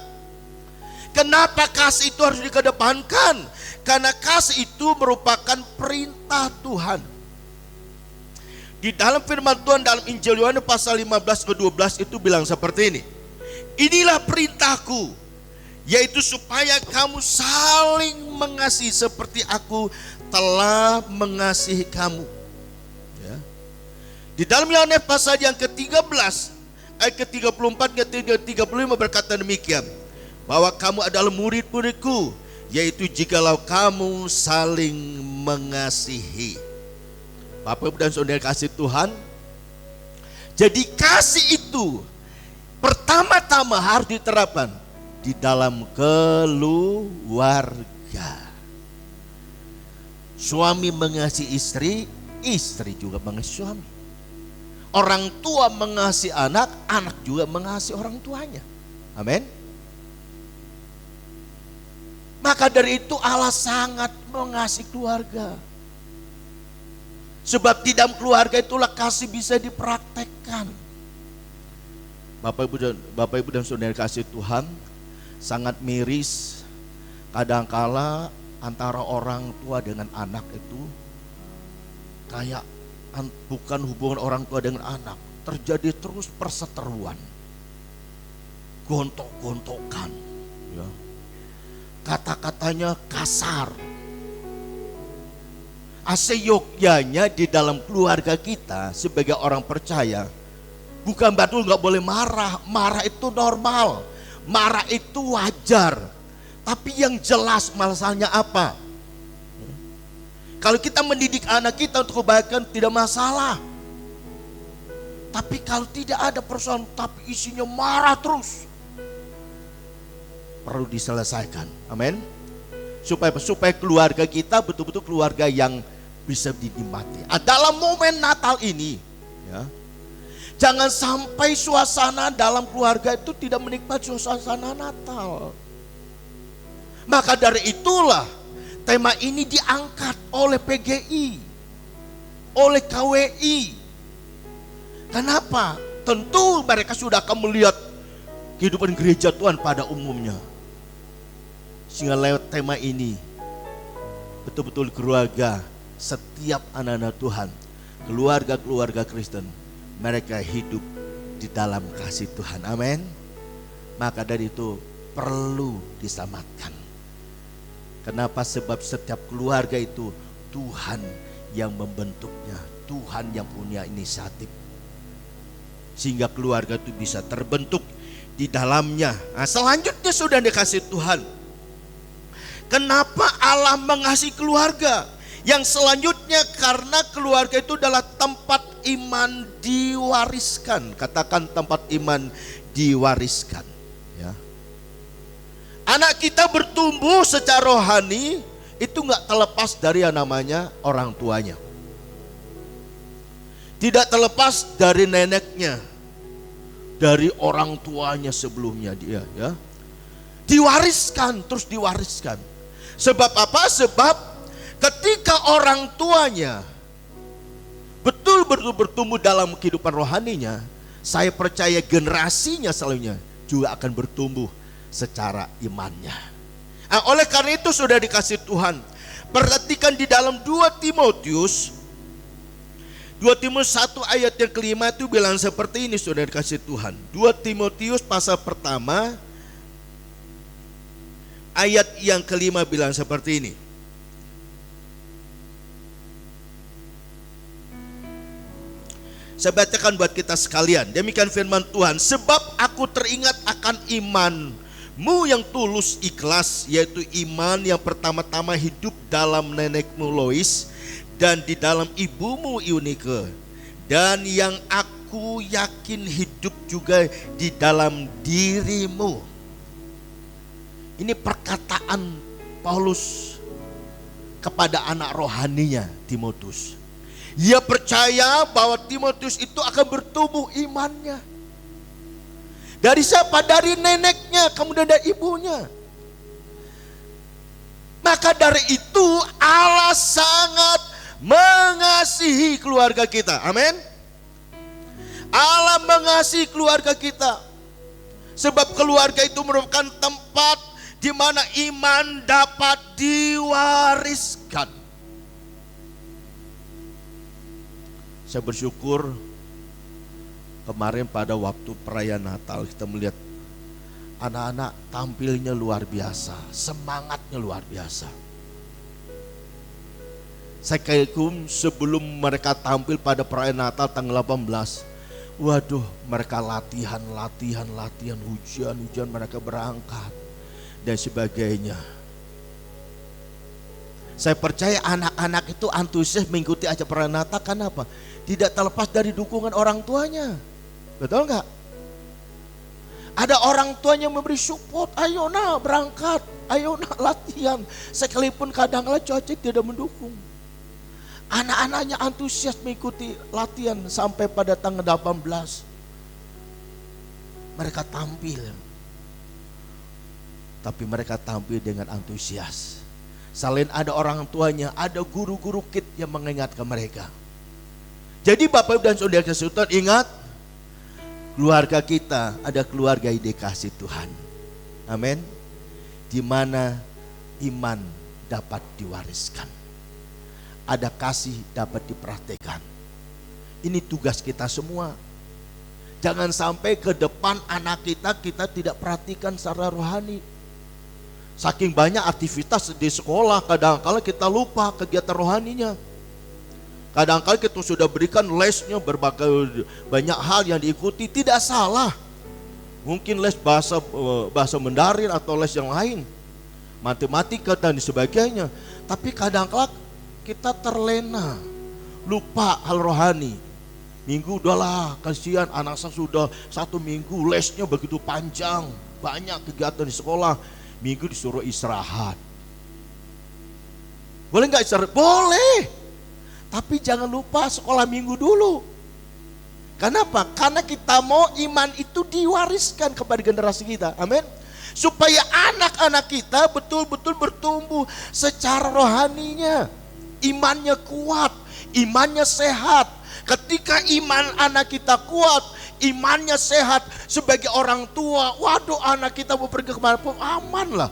Kenapa kasih itu harus dikedepankan? Karena kasih itu merupakan perintah Tuhan. Di dalam firman Tuhan dalam Injil Yohanes pasal 15 ke 12 itu bilang seperti ini. Inilah perintahku, yaitu supaya kamu saling mengasihi seperti aku telah mengasihi kamu. Ya. Di dalam Yohanes pasal yang ke-13 ayat ke-34 ke 35 berkata demikian. Bahwa kamu adalah murid-muridku, yaitu jikalau kamu saling mengasihi. Bapak Ibu dan Saudara kasih Tuhan. Jadi kasih itu pertama-tama harus diterapkan di dalam keluarga. Suami mengasihi istri, istri juga mengasihi suami. Orang tua mengasihi anak, anak juga mengasihi orang tuanya. Amin. Maka dari itu Allah sangat mengasihi keluarga. Sebab di dalam keluarga itulah kasih bisa dipraktekkan. Bapak Ibu dan Saudara kasih Tuhan, sangat miris kadangkala antara orang tua dengan anak itu kayak bukan hubungan orang tua dengan anak, terjadi terus perseteruan, gontok-gontokan, ya. Kata-katanya kasar. Seyogyanya di dalam keluarga kita sebagai orang percaya, bukan betul nggak boleh marah. Marah itu normal, marah itu wajar. Tapi yang jelas masalahnya apa? Kalau kita mendidik anak kita untuk kebaikan tidak masalah. Tapi kalau tidak ada persoalan tapi isinya marah terus, perlu diselesaikan. Amin. Supaya keluarga kita betul-betul keluarga yang bisa dinikmati. Dalam momen Natal ini, ya, jangan sampai suasana dalam keluarga itu tidak menikmati suasana Natal. Maka dari itulah tema ini diangkat oleh PGI, oleh KWI, Kenapa? Tentu mereka sudah akan melihat kehidupan gereja Tuhan pada umumnya. Sehingga lewat tema ini, betul-betul keluarga, setiap anak-anak Tuhan, keluarga-keluarga Kristen, mereka hidup di dalam kasih Tuhan. Amin. Maka dari itu perlu diselamatkan. Kenapa? Sebab setiap keluarga itu Tuhan yang membentuknya, Tuhan yang punya inisiatif. Sehingga keluarga itu bisa terbentuk di dalamnya. Nah, selanjutnya sudah dikasih Tuhan. Kenapa Allah mengasihi keluarga? Yang selanjutnya karena keluarga itu adalah tempat iman diwariskan. Katakan tempat iman diwariskan. Ya. Anak kita bertumbuh secara rohani itu nggak terlepas dari yang namanya orang tuanya. Tidak terlepas dari neneknya, dari orang tuanya sebelumnya dia, ya. Diwariskan, terus diwariskan. Sebab apa? Sebab ketika orang tuanya betul-betul bertumbuh dalam kehidupan rohaninya, saya percaya generasinya selanjutnya juga akan bertumbuh secara imannya. Nah, oleh karena itu sudah dikasih Tuhan. Perhatikan di dalam 2 Timotius 1 ayat yang kelima itu bilang seperti ini, sudah dikasih Tuhan. 2 Timotius pasal pertama ayat yang kelima bilang seperti ini. Saya bacakan buat kita sekalian. Demikian firman Tuhan. Sebab aku teringat akan imanmu yang tulus ikhlas, yaitu iman yang pertama-tama hidup dalam nenekmu Lois dan di dalam ibumu Eunike, dan yang aku yakin hidup juga di dalam dirimu. Ini perkataan Paulus kepada anak rohaninya Timotius. Ia percaya bahwa Timotius itu akan bertumbuh imannya. Dari siapa? Dari neneknya, kemudian dari ibunya. Maka dari itu Allah sangat mengasihi keluarga kita. Amin. Allah mengasihi keluarga kita. Sebab keluarga itu merupakan tempat di mana iman dapat diwariskan. Saya bersyukur kemarin pada waktu perayaan Natal kita melihat anak-anak tampilnya luar biasa, semangatnya luar biasa. Saya kagum sebelum mereka tampil pada perayaan Natal tanggal 18. Waduh, mereka latihan, hujan mereka berangkat dan sebagainya. Saya percaya anak-anak itu antusias mengikuti acara perayaan Natal. Kenapa? Tidak terlepas dari dukungan orang tuanya. Betul nggak? Ada orang tuanya memberi support. Ayo nak berangkat, ayo nak latihan. Sekalipun kadang-kadang cuaca tidak mendukung. Anak-anaknya antusias mengikuti latihan sampai pada tanggal 18. Mereka tampil. Tapi mereka tampil dengan antusias. Selain ada orang tuanya, ada guru-guru kid yang mengingatkan mereka. Jadi Bapak Ibu dan Saudara Sultan, ingat, keluarga kita ada keluarga yang dikasih Tuhan. Amin. Di mana iman dapat diwariskan. Ada kasih dapat diperhatikan. Ini tugas kita semua. Jangan sampai ke depan anak kita tidak perhatikan secara rohani. Saking banyak aktivitas di sekolah, kadang-kala kita lupa kegiatan rohaninya. Kadang-kala kita sudah berikan lesnya berbagai banyak hal yang diikuti, tidak salah. Mungkin les bahasa Mandarin atau les yang lain, matematika dan sebagainya. Tapi kadang-kala kita terlena, lupa hal rohani. Minggu udahlah, kasihan anak saya sudah 1 minggu lesnya begitu panjang, banyak kegiatan di sekolah. Minggu disuruh istirahat. Boleh nggak istirahat? Boleh. Tapi jangan lupa sekolah minggu dulu. Kenapa? Karena kita mau iman itu diwariskan kepada generasi kita. Amin. Supaya anak-anak kita betul-betul bertumbuh secara rohaninya. Imannya kuat, imannya sehat. Ketika iman anak kita kuat, imannya sehat sebagai orang tua, waduh anak kita mau pergi kemana pun aman lah.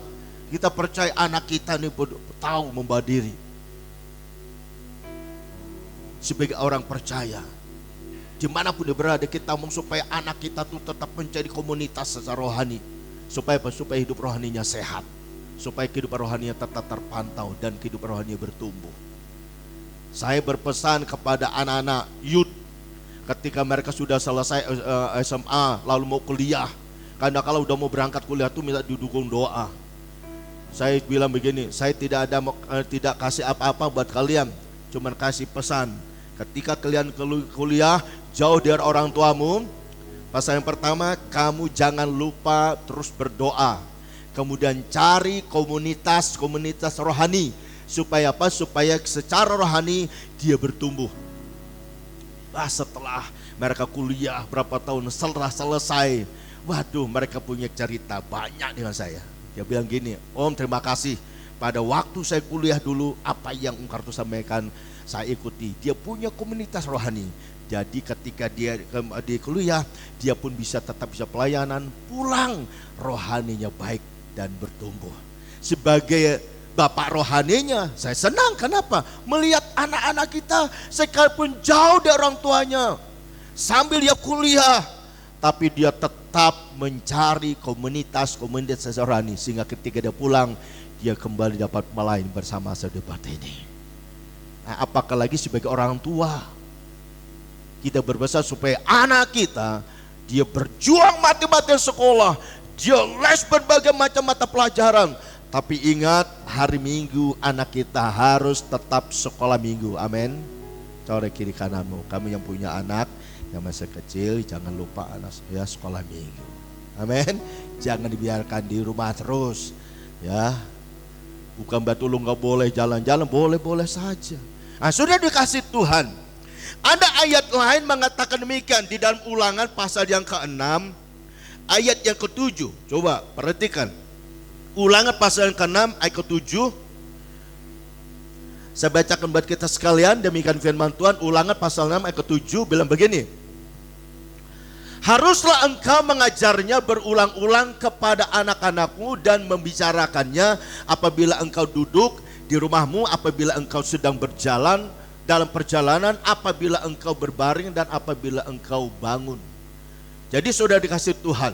Kita percaya anak kita ini tahu membawa diri. Sebagai orang percaya, dimanapun dia berada, kita mau supaya anak kita tuh tetap menjadi komunitas secara rohani. Supaya apa? Supaya hidup rohaninya sehat. Supaya kehidupan rohaninya tetap terpantau dan kehidupan rohaninya bertumbuh. Saya berpesan kepada anak-anak youth ketika mereka sudah selesai SMA lalu mau kuliah. Karena kalau udah mau berangkat kuliah tuh minta didukung doa. Saya bilang begini, saya tidak kasih apa-apa buat kalian, cuman kasih pesan. Ketika kalian kuliah jauh dari orang tuamu, pasal yang pertama, kamu jangan lupa terus berdoa. Kemudian cari komunitas rohani. Supaya apa? Supaya secara rohani dia bertumbuh. Setelah mereka kuliah berapa tahun, setelah selesai, waduh mereka punya cerita banyak dengan saya. Dia bilang gini, Om terima kasih, pada waktu saya kuliah dulu apa yang Om Kartu sampaikan saya ikuti. Dia punya komunitas rohani. Jadi ketika dia di kuliah, dia pun tetap bisa pelayanan, pulang rohaninya baik dan bertumbuh. Sebagai bapak rohaninya, saya senang. Kenapa? Melihat anak-anak kita sekalipun jauh dari orang tuanya, sambil dia kuliah, tapi dia tetap mencari komunitas rohani, sehingga ketika dia pulang, dia kembali dapat melayani bersama saudara ini. Nah, apakah lagi sebagai orang tua, kita berbesar supaya anak kita, dia berjuang mati-matian sekolah, dia les berbagai macam mata pelajaran. Tapi ingat, hari Minggu anak kita harus tetap sekolah Minggu. Amin. Coba kiri kananmu, kamu yang punya anak yang masih kecil, jangan lupa anak ya sekolah Minggu. Amin. Jangan dibiarkan di rumah terus, ya. Bukan batu lu nggak boleh jalan-jalan, boleh saja. Nah, sudah dikasih Tuhan. Ada ayat lain mengatakan demikian di dalam Ulangan pasal yang ke-6 ayat yang ke-7. Coba perhatikan. Ulangan pasal yang ke-6 ayat ke-7. Saya bacakan buat kita sekalian, demikian firman Tuhan. Ulangan pasal 6 ayat ke-7 bilang begini. Haruslah engkau mengajarnya berulang-ulang kepada anak-anakmu dan membicarakannya apabila engkau duduk di rumahmu, apabila engkau sedang berjalan dalam perjalanan, apabila engkau berbaring dan apabila engkau bangun. Jadi sudah dikasih Tuhan.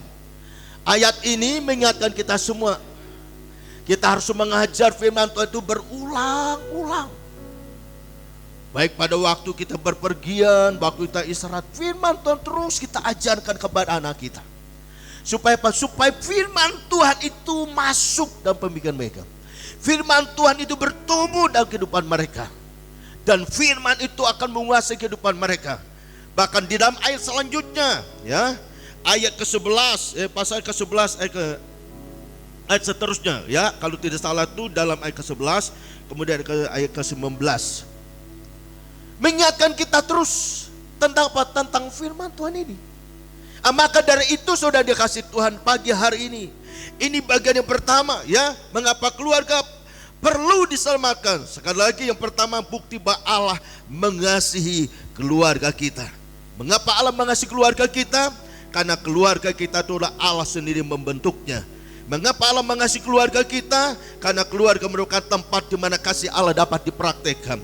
Ayat ini mengingatkan kita semua. Kita harus mengajar firman Tuhan itu berulang-ulang. Baik pada waktu kita berpergian, waktu kita istirahat, firman Tuhan terus kita ajarkan kepada anak kita. Supaya apa? Supaya firman Tuhan itu masuk dalam pemikiran mereka. Firman Tuhan itu bertumbuh dalam kehidupan mereka. Dan firman itu akan menguasai kehidupan mereka. Bahkan di dalam ayat selanjutnya, ya, ayat ke-11, pasal ke-11, ayat seterusnya, ya, kalau tidak salah itu dalam ayat ke-11, kemudian ke ayat ke-19. Mengingatkan kita terus tentang apa? Tentang firman Tuhan ini. Maka dari itu sudah dikasih Tuhan pagi hari ini. Ini bagian yang pertama, ya, mengapa keluarga perlu diselamatkan. Sekali lagi yang pertama, bukti bahwa Allah mengasihi keluarga kita. Mengapa Allah mengasihi keluarga kita? Karena keluarga kita itulah Allah sendiri membentuknya. Mengapa Allah mengasihi keluarga kita? Karena keluarga merupakan tempat di mana kasih Allah dapat dipraktekkan.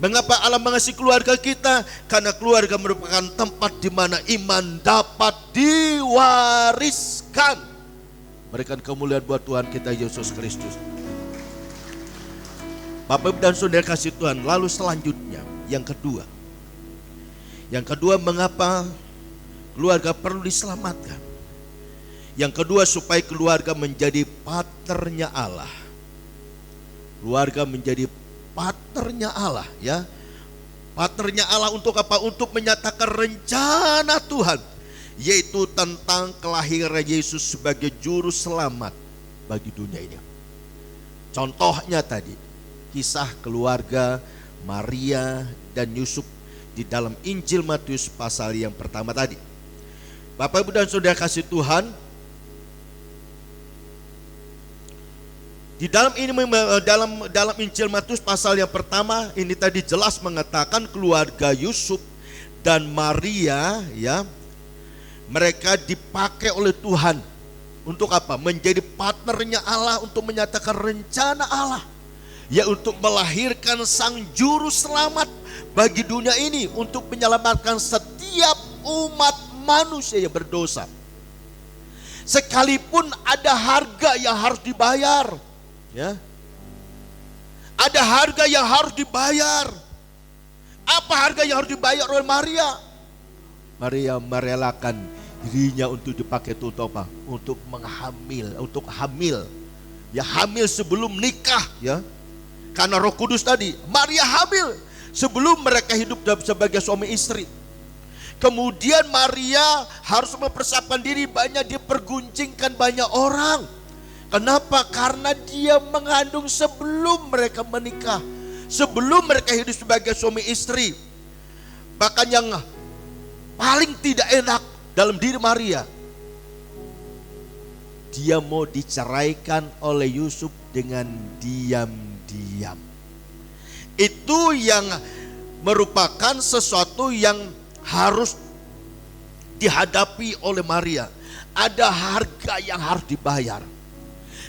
Mengapa Allah mengasihi keluarga kita? Karena keluarga merupakan tempat di mana iman dapat diwariskan. Berikan kemuliaan buat Tuhan kita Yesus Kristus. Bapak Ibu dan Saudara kasih Tuhan. Lalu selanjutnya yang kedua. Yang kedua, mengapa keluarga perlu diselamatkan? Yang kedua, supaya keluarga menjadi partnernya Allah. Keluarga menjadi partnernya Allah, ya. Partnernya Allah untuk apa? Untuk menyatakan rencana Tuhan, yaitu tentang kelahiran Yesus sebagai juru selamat bagi dunia ini. Contohnya tadi, kisah keluarga Maria dan Yusuf di dalam Injil Matius pasal yang pertama tadi. Bapak Ibu dan Saudara kasih Tuhan, di dalam ini dalam Injil Matius pasal yang pertama ini tadi jelas mengatakan keluarga Yusuf dan Maria, ya, mereka dipakai oleh Tuhan untuk apa? Menjadi partnernya Allah untuk menyatakan rencana Allah, ya, untuk melahirkan sang juru selamat bagi dunia ini, untuk menyelamatkan setiap umat manusia yang berdosa. Sekalipun ada harga yang harus dibayar, ya, ada harga yang harus dibayar. Apa harga yang harus dibayar oleh Maria? Maria merelakan dirinya untuk dipakai untuk apa? Untuk menghamil, untuk hamil, ya, hamil sebelum nikah, ya. Karena Roh Kudus tadi, Maria hamil sebelum mereka hidup sebagai suami istri. Kemudian Maria harus mempersiapkan diri, banyak diperguncingkan banyak orang. Kenapa? Karena dia mengandung sebelum mereka menikah, sebelum mereka hidup sebagai suami istri. Bahkan yang paling tidak enak dalam diri Maria, dia mau diceraikan oleh Yusuf dengan diam-diam. Itu yang merupakan sesuatu yang harus dihadapi oleh Maria. Ada harga yang harus dibayar.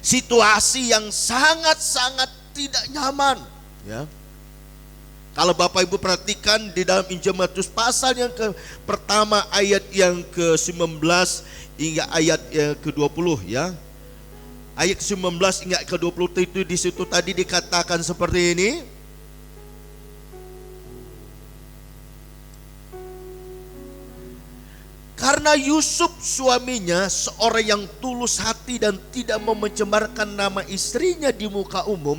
Situasi yang sangat-sangat tidak nyaman, ya. Kalau Bapak Ibu perhatikan di dalam Injil Matius pasal yang pertama ayat yang ke-19 hingga ayat yang ke-20, ya. Ayat ke-19 hingga ke-20 itu di situ tadi dikatakan seperti ini. Karena Yusuf suaminya seorang yang tulus hati dan tidak mau mencemarkan nama istrinya di muka umum,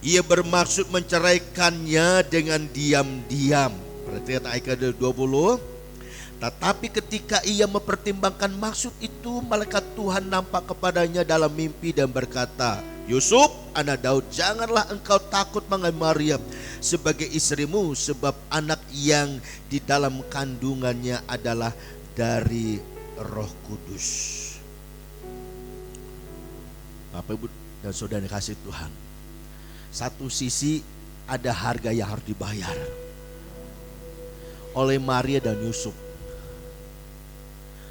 ia bermaksud menceraikannya dengan diam-diam. Perhatikan ayat ke-20. Tetapi ketika ia mempertimbangkan maksud itu, malaikat Tuhan nampak kepadanya dalam mimpi dan berkata, Yusuf, anak Daud, janganlah engkau takut mengambil Maria sebagai istrimu, sebab anak yang di dalam kandungannya adalah dari Roh Kudus. Bapak Ibu dan Saudara kasih Tuhan, satu sisi ada harga yang harus dibayar oleh Maria dan Yusuf.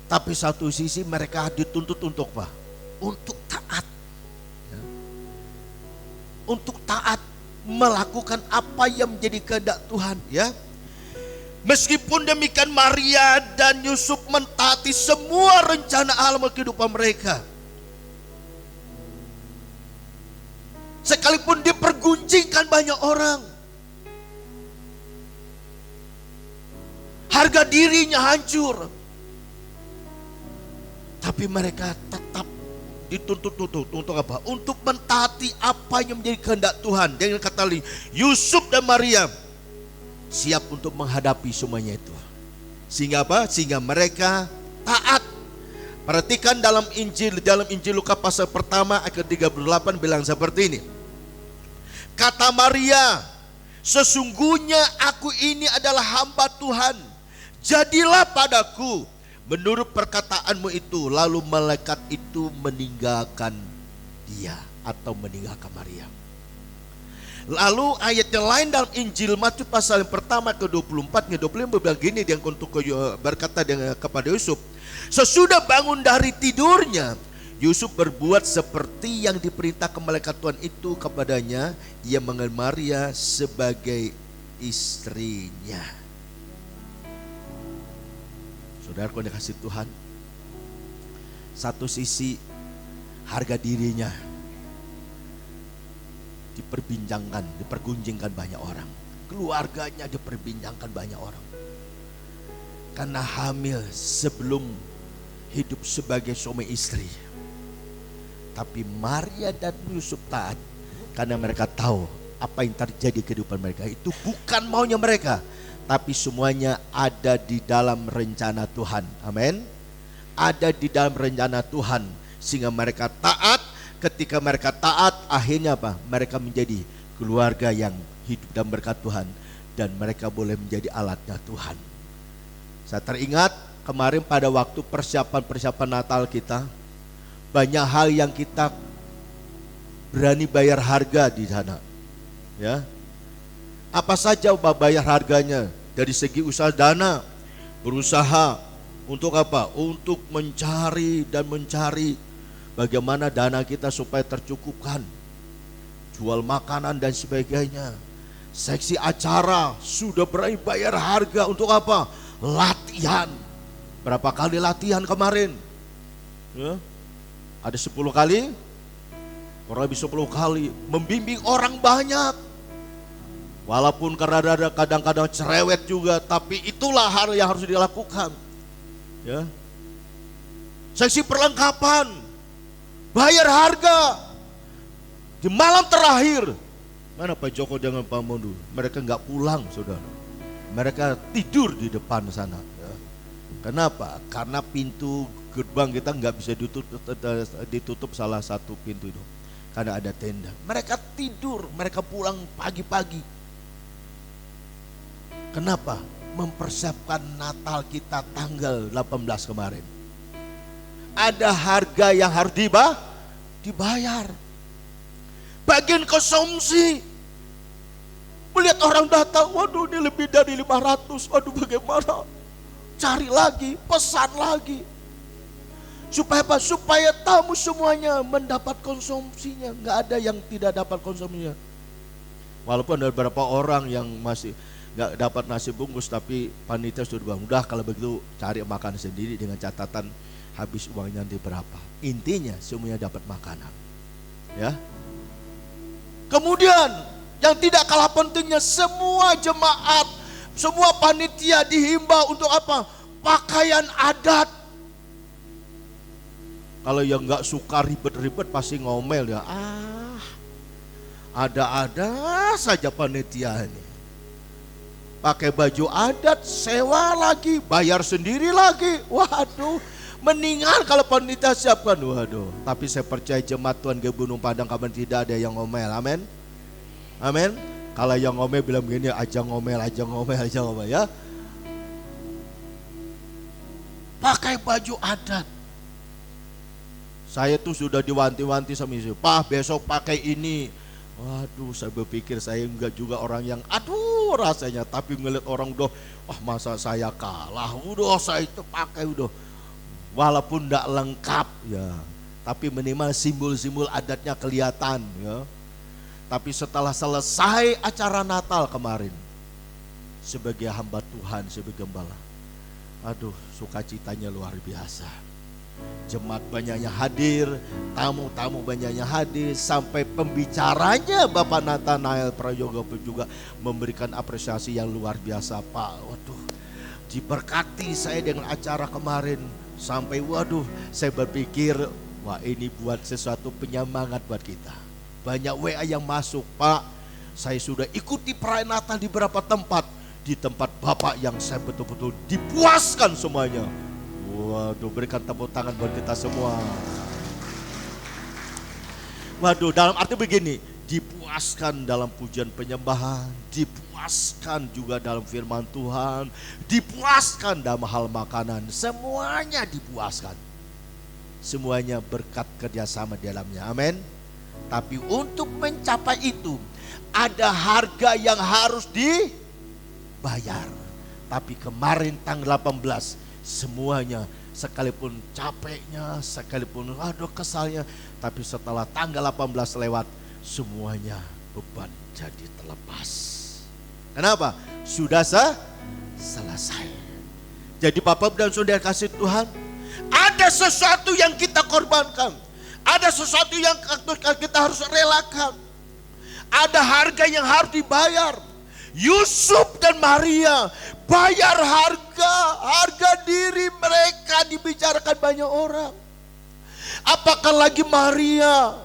Tapi satu sisi mereka dituntut untuk apa? Untuk taat, ya. Untuk taat melakukan apa yang menjadi kehendak Tuhan, ya. Meskipun demikian Maria dan Yusuf mentaati semua rencana Allah kehidupan mereka. Sekalipun diperguncingkan banyak orang, harga dirinya hancur, tapi mereka tetap dituntut untuk apa? Untuk mentaati apa yang menjadi kehendak Tuhan. Dengan kata lain, Yusuf dan Maria siap untuk menghadapi semuanya itu. Sehingga apa? Sehingga mereka taat. Perhatikan dalam Injil Lukas pasal pertama ayat 38 bilang seperti ini. Kata Maria, sesungguhnya aku ini adalah hamba Tuhan. Jadilah padaku menurut perkataanmu itu. Lalu malaikat itu meninggalkan dia atau meninggalkan Maria. Lalu ayat yang lain dalam Injil Matius pasal yang pertama ke-24 ke-25 bilang gini, dia untuk berkata kepada Yusuf, sesudah bangun dari tidurnya, Yusuf berbuat seperti yang diperintahkan malaikat Tuhan itu kepadanya. Ia mengambil Maria sebagai istrinya. Saudaraku yang dikasihi Tuhan, satu sisi harga dirinya diperbincangkan, dipergunjingkan banyak orang. Keluarganya diperbincangkan banyak orang. Karena hamil sebelum hidup sebagai suami istri. Tapi Maria dan Yusuf taat karena mereka tahu apa yang terjadi kehidupan mereka itu bukan maunya mereka, tapi semuanya ada di dalam rencana Tuhan. Amin. Ada di dalam rencana Tuhan, sehingga mereka taat. Ketika mereka taat, akhirnya apa? Mereka menjadi keluarga yang hidup dan berkat Tuhan, dan mereka boleh menjadi alatnya Tuhan. Saya teringat kemarin pada waktu persiapan Natal kita, banyak hal yang kita berani bayar harga di sana, ya. Apa saja bayar harganya? Dari segi usaha dana, berusaha untuk apa? Untuk mencari dan mencari bagaimana dana kita supaya tercukupkan. Jual makanan dan sebagainya. Seksi acara sudah berani bayar harga untuk apa? Latihan. Berapa kali latihan kemarin? Ya, ada 10 kali? Kurang lebih 10 kali. Membimbing orang banyak. Walaupun karena kadang-kadang cerewet juga, tapi itulah hal yang harus dilakukan. Ya. Seksi perlengkapan, bayar harga. Di malam terakhir, mana Pak Joko dengan Pak Mondu? Mereka nggak pulang, saudara. Mereka tidur di depan sana. Ya. Kenapa? Karena pintu gerbang kita nggak bisa ditutup salah satu pintu itu, karena ada tenda. Mereka tidur, mereka pulang pagi-pagi. Kenapa? Mempersiapkan Natal kita tanggal 18 kemarin. Ada harga yang harus dibayar. Bagian konsumsi. Melihat orang datang, waduh ini lebih dari 500, waduh bagaimana? Cari lagi, pesan lagi. Supaya apa? Supaya tamu semuanya mendapat konsumsinya. Nggak ada yang tidak dapat konsumsinya. Walaupun ada beberapa orang yang masih nggak dapat nasi bungkus, tapi panitia sudah bilang, udah kalau begitu cari makan sendiri dengan catatan habis uangnya nanti berapa. Intinya semuanya dapat makanan. Ya. Kemudian yang tidak kalah pentingnya, semua jemaat, semua panitia dihimbau untuk apa? Pakaian adat. Kalau yang nggak suka ribet-ribet pasti ngomel ya. Ada-ada saja panitia ini. Pakai baju adat, sewa lagi, bayar sendiri lagi. Waduh, mendingan kalau panitia siapkan. Waduh, tapi saya percaya jemaat Tuhan Gunung Padang kapan tidak ada yang ngomel. Amin. Amin. Kalau yang ngomel bilang begini, aja ngomel ya. Pakai baju adat. Saya tuh sudah diwanti-wanti sama istri, Pak besok pakai ini. Waduh, saya berpikir saya enggak juga orang yang aduh rasanya, tapi ngeliat orang udah, wah masa saya kalah, udah saya itu pakai udah, walaupun enggak lengkap ya, tapi minimal simbol-simbol adatnya kelihatan ya. Tapi setelah selesai acara Natal kemarin, sebagai hamba Tuhan, sebagai gembala, aduh sukacitanya luar biasa. Jemaat banyaknya hadir, tamu-tamu banyaknya hadir, sampai pembicaranya Bapak Nathanael Prayoga juga memberikan apresiasi yang luar biasa. Pak, waduh, diberkati saya dengan acara kemarin. Sampai waduh, saya berpikir, wah ini buat sesuatu penyemangat buat kita. Banyak WA yang masuk, Pak, saya sudah ikuti perayaan Natal di beberapa tempat. Di tempat Bapak yang saya betul-betul dipuaskan semuanya. Waduh, berikan tepuk tangan buat kita semua. Waduh, dalam arti begini, dipuaskan dalam pujian penyembahan, dipuaskan juga dalam firman Tuhan, dipuaskan dalam hal makanan, semuanya dipuaskan. Semuanya berkat kerjasama di dalamnya, amin. Tapi untuk mencapai itu, ada harga yang harus dibayar. Tapi kemarin tanggal 18, semuanya sekalipun capeknya, sekalipun aduh kesalnya, tapi setelah tanggal 18 lewat, semuanya beban jadi terlepas. Kenapa? Sudah selesai. Jadi Bapak dan Saudara kasih Tuhan, ada sesuatu yang kita korbankan, ada sesuatu yang kita harus relakan, ada harga yang harus dibayar. Yusuf dan Maria bayar harga diri mereka dibicarakan banyak orang. Apakah lagi Maria?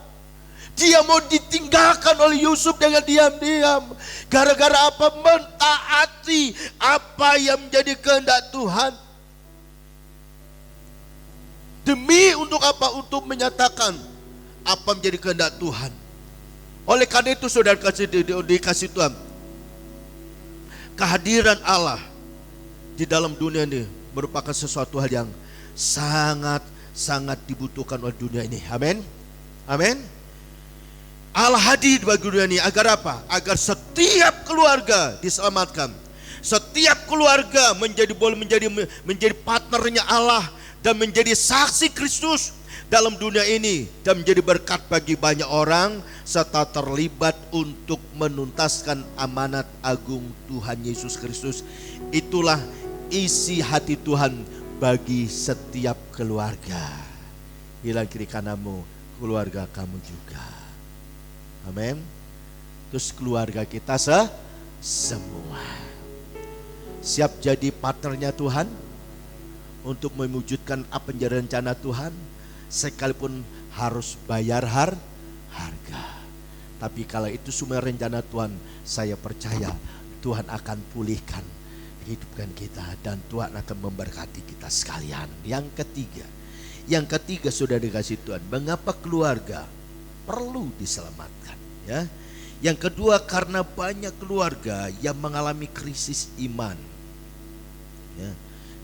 Dia mau ditinggalkan oleh Yusuf dengan diam-diam. Gara-gara apa? Mentaati apa yang menjadi kehendak Tuhan. Demi untuk apa? Untuk menyatakan apa menjadi kehendak Tuhan. Oleh karena itu saudara dikasih Tuhan, kehadiran Allah di dalam dunia ini merupakan sesuatu hal yang sangat dibutuhkan oleh dunia ini. Amin. Amin. Allah hadir bagi dunia ini agar apa? Agar setiap keluarga diselamatkan. Setiap keluarga boleh menjadi partnernya Allah dan menjadi saksi Kristus dalam dunia ini dan menjadi berkat bagi banyak orang serta terlibat untuk menuntaskan amanat agung Tuhan Yesus Kristus. Itulah isi hati Tuhan bagi setiap keluarga. Hilang kiri kananmu, keluarga kamu juga. Amin. Terus keluarga kita semua siap jadi partnernya Tuhan untuk mewujudkan apa yang jadi rencana Tuhan, sekalipun harus bayar harga. Tapi kalau itu semua rencana Tuhan, saya percaya Tuhan akan pulihkan hidupkan kita dan Tuhan akan memberkati kita sekalian. Yang ketiga sudah dikasih Tuhan, mengapa keluarga perlu diselamatkan, ya. Yang kedua, karena banyak keluarga yang mengalami krisis iman, ya.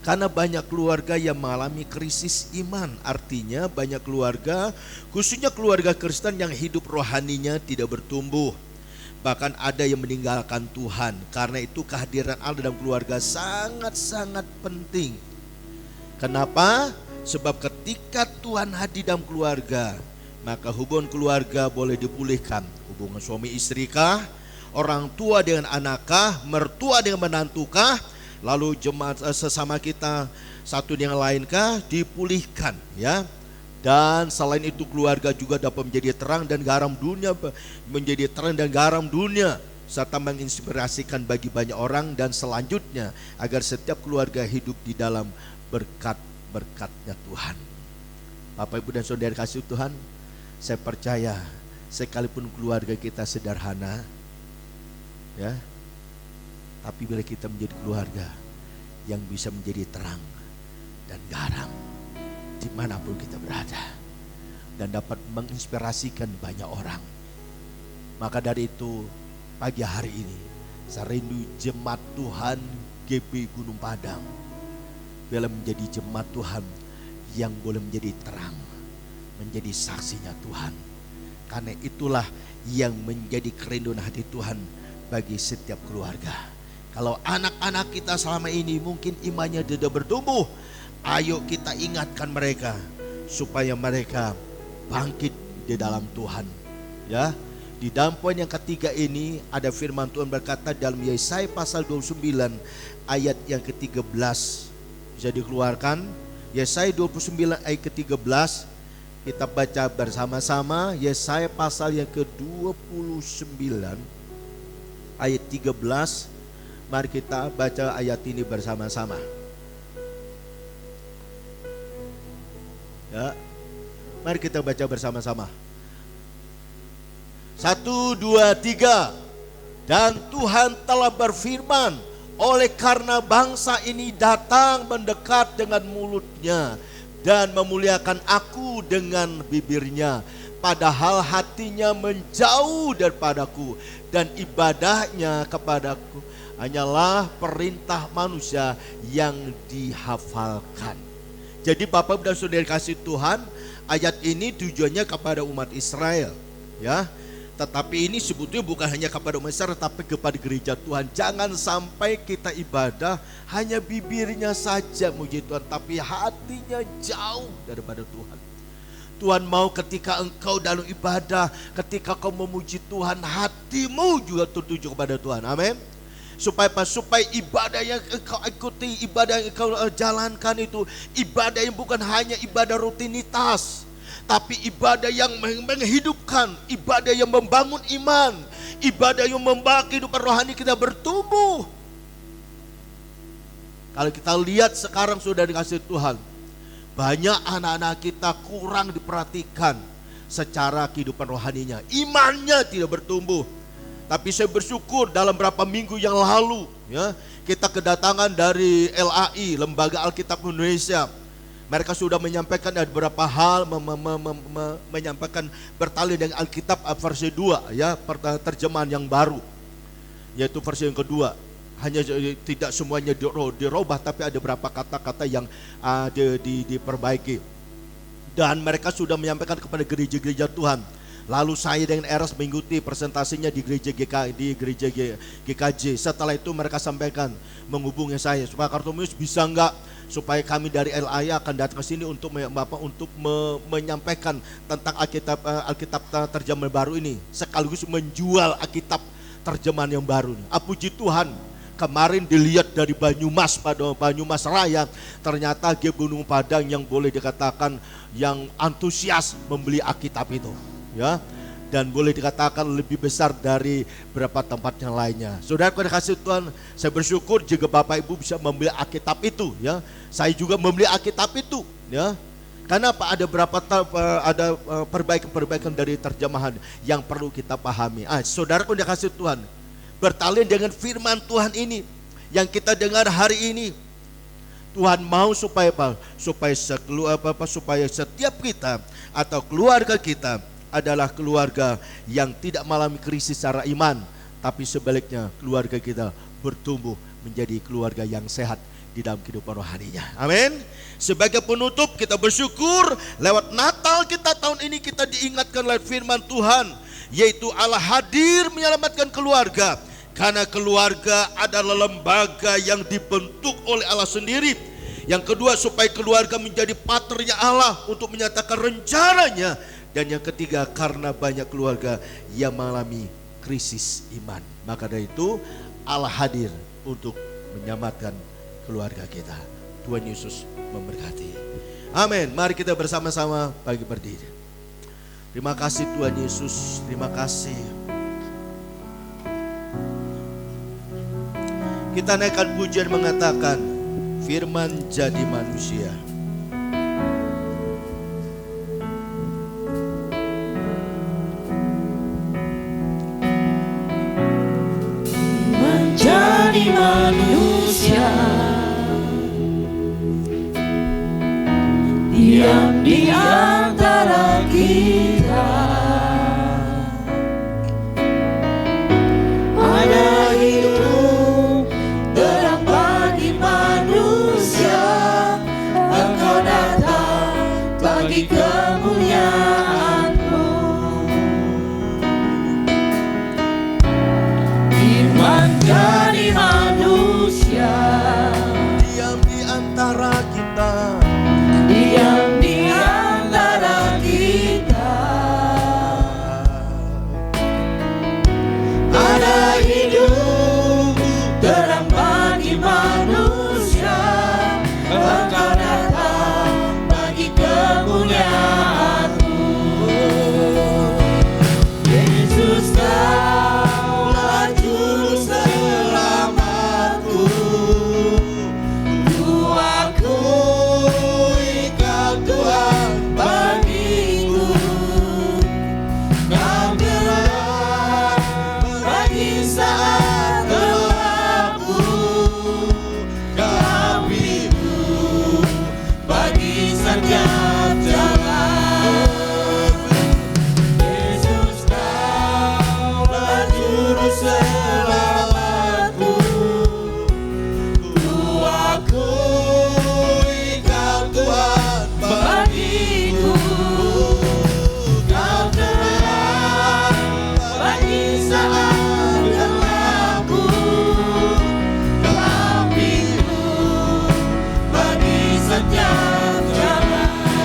Karena banyak keluarga yang mengalami krisis iman, artinya banyak keluarga, khususnya keluarga Kristen yang hidup rohaninya tidak bertumbuh. Bahkan ada yang meninggalkan Tuhan. Karena itu kehadiran Allah dalam keluarga sangat-sangat penting. Kenapa? Sebab ketika Tuhan hadir dalam keluarga, maka hubungan keluarga boleh dipulihkan. Hubungan suami istri kah, orang tua dengan anak kah, mertua dengan menantu kah, lalu jemaat sesama kita satu dengan lain kah, dipulihkan, ya. Dan selain itu keluarga juga dapat menjadi terang dan garam dunia, menjadi terang dan garam dunia, serta menginspirasikan bagi banyak orang. Dan selanjutnya agar setiap keluarga hidup di dalam berkat-berkatnya Tuhan. Bapak Ibu dan Saudara kasih Tuhan, saya percaya sekalipun keluarga kita sederhana, ya, tapi bila kita menjadi keluarga yang bisa menjadi terang dan garam dimanapun kita berada dan dapat menginspirasikan banyak orang. Maka dari itu pagi hari ini saya rindu jemaat Tuhan GB Gunung Padang bila menjadi jemaat Tuhan yang boleh menjadi terang, menjadi saksinya Tuhan. Karena itulah yang menjadi kerinduan hati Tuhan bagi setiap keluarga. Kalau anak-anak kita selama ini mungkin imannya tidak bertumbuh, ayo kita ingatkan mereka supaya mereka bangkit di dalam Tuhan, ya. Di dalam poin yang ketiga ini ada firman Tuhan berkata dalam Yesaya pasal 29 ayat yang ke-13. Bisa dikeluarkan Yesaya 29 ayat ke-13. Kita baca bersama-sama Yesaya pasal yang ke-29 ayat 13. Mari kita baca ayat ini bersama-sama. Ya, mari kita baca bersama-sama. 1, 2, 3. Dan Tuhan telah berfirman, oleh karena bangsa ini datang mendekat dengan mulutnya dan memuliakan aku dengan bibirnya, padahal hatinya menjauh daripadaku dan ibadahnya kepadaku hanyalah perintah manusia yang dihafalkan. Jadi Bapak dan Saudara kasih Tuhan, ayat ini tujuannya kepada umat Israel, ya. Tetapi ini sebetulnya bukan hanya kepada umat Israel, tetapi kepada gereja Tuhan. Jangan sampai kita ibadah hanya bibirnya saja muji Tuhan, tapi hatinya jauh daripada Tuhan. Tuhan mau ketika engkau dalam ibadah, ketika kau memuji Tuhan, hatimu juga tertuju kepada Tuhan. Amin. Supaya ibadah yang engkau ikuti, ibadah yang engkau jalankan itu ibadah yang bukan hanya ibadah rutinitas, tapi ibadah yang menghidupkan, ibadah yang membangun iman, ibadah yang membawa kehidupan rohani kita bertumbuh. Kalau kita lihat sekarang sudah dikasih Tuhan, banyak anak-anak kita kurang diperhatikan secara kehidupan rohaninya, imannya tidak bertumbuh. Tapi saya bersyukur dalam beberapa minggu yang lalu, ya, kita kedatangan dari LAI, Lembaga Alkitab Indonesia. Mereka sudah menyampaikan ada beberapa hal, menyampaikan bertali dengan Alkitab versi 2, ya, terjemahan yang baru, yaitu versi yang kedua. Hanya tidak semuanya dirubah, tapi ada beberapa kata-kata yang diperbaiki. Dan mereka sudah menyampaikan kepada gereja-gereja Tuhan Lalu saya dengan Eras mengikuti presentasinya di gereja GKJ. Setelah itu mereka sampaikan, menghubungi saya, supaya Kartomius bisa enggak supaya kami dari LAIA akan datang ke sini untuk menyampaikan tentang Alkitab terjemahan baru ini, sekaligus menjual Alkitab terjemahan yang baru ini. Puji Tuhan, kemarin dilihat dari Banyumas Raya, ternyata dia Gunung Padang yang boleh dikatakan yang antusias membeli Alkitab itu, ya, dan boleh dikatakan lebih besar dari beberapa tempat yang lainnya. Saudara kasih Tuhan, saya bersyukur jika Bapak Ibu bisa membeli Alkitab itu, ya. Saya juga membeli Alkitab itu, ya. Karena apa? Ada perbaikan dari terjemahan yang perlu kita pahami. Saudara kasih Tuhan, bertalian dengan firman Tuhan ini yang kita dengar hari ini, Tuhan mau supaya apa? Supaya setiap kita atau keluarga kita adalah keluarga yang tidak mengalami krisis secara iman, tapi sebaliknya keluarga kita bertumbuh menjadi keluarga yang sehat di dalam kehidupan rohaninya. Amin. Sebagai penutup, kita bersyukur lewat Natal kita tahun ini kita diingatkan oleh firman Tuhan, yaitu Allah hadir menyelamatkan keluarga. Karena keluarga adalah lembaga yang dibentuk oleh Allah sendiri. Yang kedua, supaya keluarga menjadi partnernya Allah untuk menyatakan rencananya. Dan yang ketiga, karena banyak keluarga yang mengalami krisis iman. Maka dari itu Allah hadir untuk menyelamatkan keluarga kita. Tuhan Yesus memberkati. Amin. Mari kita bersama-sama bagi berdiri. Terima kasih Tuhan Yesus. Terima kasih. Kita naikkan pujian mengatakan, firman jadi manusia. Menjadi manusia, diam di antara kita. Ada hidup terang bagi manusia. Engkau datang bagi kemuliaan-Mu. Firman jadi manusia, Diam di antara kita. diam di antara kita. Ada hidup terang bagi manusia. Engkau datang bagi kemuliaan-Mu. Yesus, Kaulah Juru Selamatku. Ku akui Kau Tuhan bagiku. Kau terang bagi saat gelapku. Kau biru bagi setiap jalan. Yesus, Kaulah Juru Selamatku. Ku akui Kau Tuhan bagiku. Kau terang bagi saat gelapku. Kau biru bagi setiap jalan.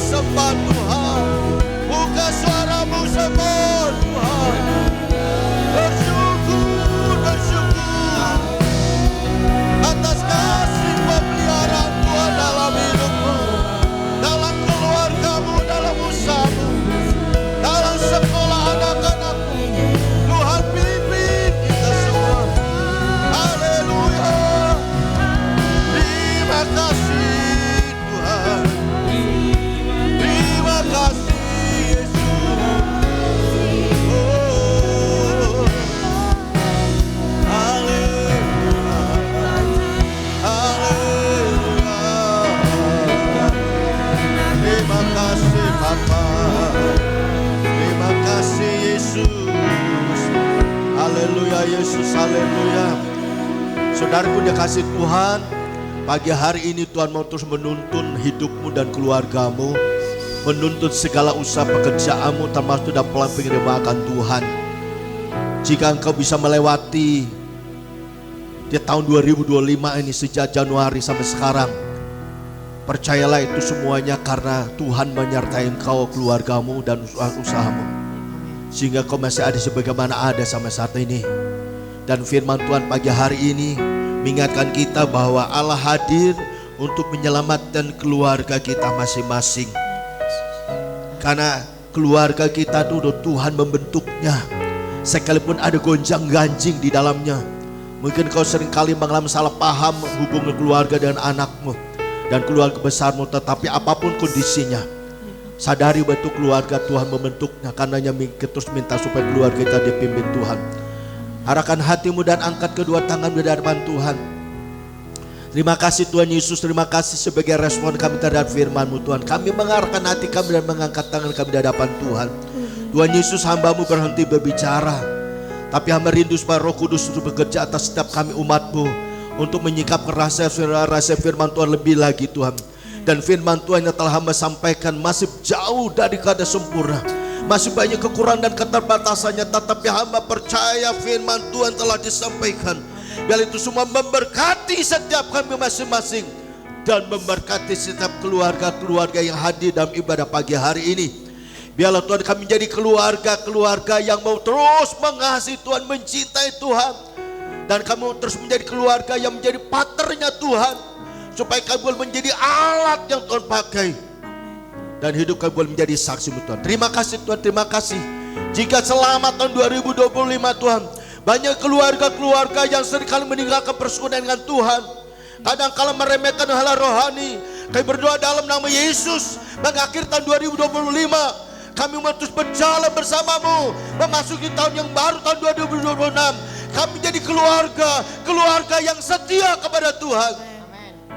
sembah Tuhan. Buka suaramu sembah Tuhan. Bersyukur, bersyukur atas kasih pemeliharaan Tuhan dalam hidupmu, dalam keluargamu, dalam usahamu, dalam sekolah anak-anakmu. Tuhan pimpin kita semua. Haleluya. Terima kasih Tuhan. Terima kasih Yesus. Oh, haleluya. Haleluya. Terima kasih Bapa. Terima kasih Yesus. Haleluya Yesus, haleluya. Saudaraku dikasih Tuhan, pagi hari ini Tuhan mau terus menuntun hidupmu dan keluargamu, menuntun segala usaha pekerjaanmu termasuk dalam pengiriman Tuhan. Jika engkau bisa melewati di tahun 2025 ini sejak Januari sampai sekarang, percayalah itu semuanya karena Tuhan menyertai engkau, keluargamu dan usahamu, sehingga kau masih ada sebagaimana ada sampai saat ini. Dan firman Tuhan pagi hari ini mengingatkan kita bahwa Allah hadir untuk menyelamatkan keluarga kita masing-masing. Karena keluarga kita itu Tuhan membentuknya, sekalipun ada gonjang-ganjing di dalamnya. Mungkin kau seringkali mengalami salah paham hubungan keluarga dengan anakmu dan keluarga besarmu, tetapi apapun kondisinya, sadari betul keluarga Tuhan membentuknya. Karenanya terus minta supaya keluarga kita dipimpin Tuhan. Arahkan hatimu dan angkat kedua tanganmu di hadapan Tuhan. Terima kasih Tuhan Yesus, terima kasih sebagai respon kami terhadap firman-Mu Tuhan. Kami mengarahkan hati kami dan mengangkat tangan kami di hadapan Tuhan. Tuhan Yesus, hamba-Mu berhenti berbicara, tapi hamba rindu supaya Roh Kudus untuk bekerja atas setiap kami umat-Mu, untuk menyikap rasa firman Tuhan lebih lagi Tuhan. Dan firman Tuhan yang telah hamba sampaikan masih jauh dari kata sempurna, masih banyak kekurangan dan keterbatasannya, tetapi hamba percaya firman Tuhan telah disampaikan. Biar itu semua memberkati setiap kami masing-masing, dan memberkati setiap keluarga-keluarga yang hadir dalam ibadah pagi hari ini. Biarlah Tuhan kami menjadi keluarga-keluarga yang mau terus mengasihi Tuhan, mencintai Tuhan, dan kami terus menjadi keluarga yang menjadi partnernya Tuhan, supaya kami boleh menjadi alat yang Tuhan pakai, dan hidup kami boleh menjadi saksi-Mu Tuhan. Terima kasih Tuhan, terima kasih. Jika selama tahun 2025 Tuhan, banyak keluarga-keluarga yang seringkali meninggalkan persekutuan dengan Tuhan, kadang-kala meremehkan hal rohani. Kami berdoa dalam nama Yesus, mengakhiri tahun 2025, kami mau terus berjalan bersama-Mu, memasuki tahun yang baru, tahun 2026. Kami menjadi keluarga yang setia kepada Tuhan,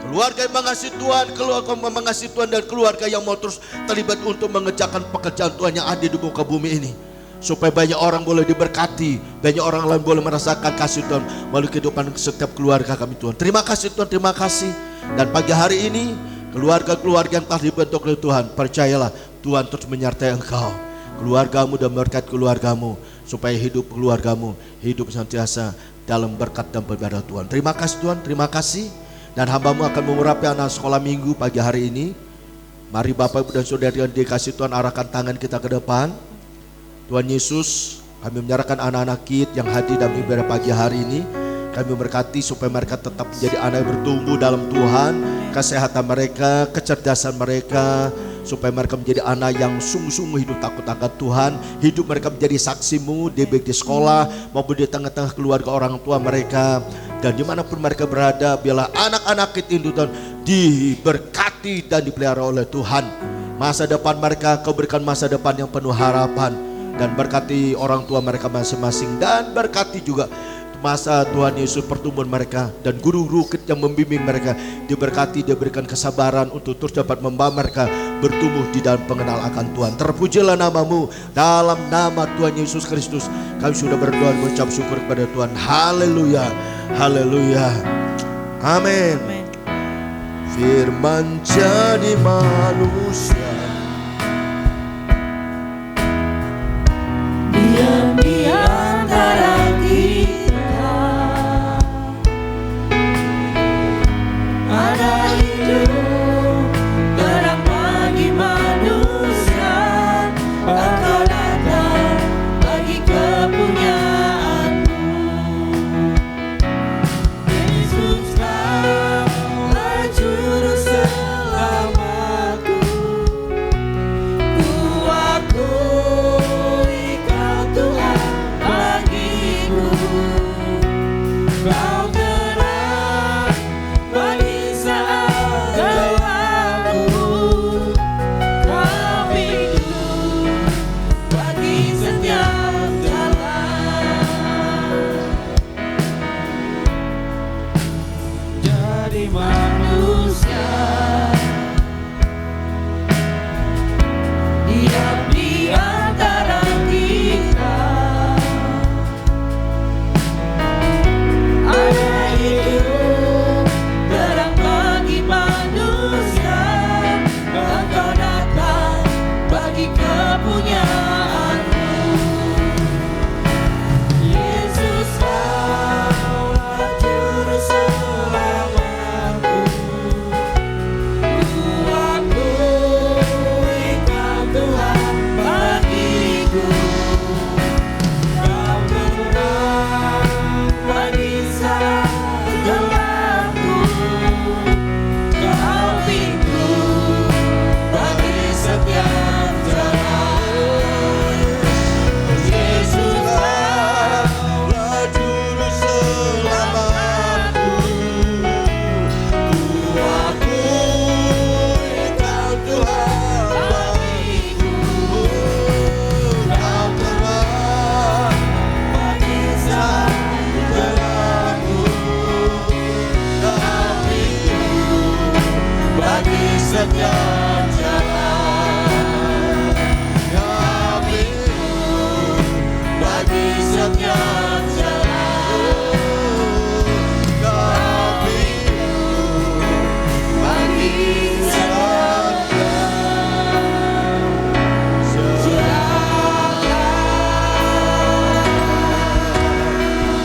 keluarga yang mengasihi Tuhan, keluarga yang mengasihi Tuhan, dan keluarga yang mau terus terlibat untuk mengerjakan pekerjaan Tuhan yang ada di muka bumi ini, supaya banyak orang boleh diberkati, banyak orang lain boleh merasakan kasih Tuhan melalui kehidupan setiap keluarga kami Tuhan. Terima kasih Tuhan, terima kasih. Dan pagi hari ini keluarga-keluarga yang telah dibentuk oleh Tuhan, percayalah Tuhan terus menyertai engkau, keluargamu, dan berkat keluargamu, supaya hidup keluargamu hidup senantiasa dalam berkat dan pemberian Tuhan. Terima kasih Tuhan, terima kasih. Dan hamba-Mu akan mengurapi anak sekolah minggu pagi hari ini. Mari Bapak Ibu dan Saudara yang dikasih Tuhan, arahkan tangan kita ke depan. Tuhan Yesus, kami menyerahkan anak-anak kita yang hadir dalam ibadah pagi hari ini. Kami memberkati supaya mereka tetap menjadi anak yang bertumbuh dalam Tuhan, kesehatan mereka, kecerdasan mereka, supaya mereka menjadi anak yang sungguh-sungguh hidup takut akan Tuhan. Hidup mereka menjadi saksi-Mu, baik di sekolah maupun di tengah-tengah keluarga orang tua mereka. Dan dimanapun mereka berada, biarlah anak-anak kita itu Tuhan diberkati dan dipelihara oleh Tuhan. Masa depan mereka Kau berikan masa depan yang penuh harapan, dan berkati orang tua mereka masing-masing, dan berkati juga masa Tuhan Yesus pertumbuhan mereka, dan guru-guru yang membimbing mereka diberkati, diberikan kesabaran untuk terus dapat membawa mereka bertumbuh di dalam pengenal akan Tuhan. Terpujilah nama-Mu, dalam nama Tuhan Yesus Kristus kami sudah berdoa dan mengucap syukur kepada Tuhan. Haleluya, haleluya, amin. Firman jadi manusia, diam di antara kita, ada hidup terang bagi manusia. kepunyaanmu. Yesuslah juru selamatku, ku akui Kau Tuhan bagiku. Kau terang bagi segalaku, Kau pintu bagi setiap jalan. Yesuslah Juru selamatku, ku akui Kau Tuhan bagiku. Kau terang bagi segalaku, Kau pintu bagi setiap jalan. Kau pintu bagi setiap jalan. Kau pintu bagi setiap jalan.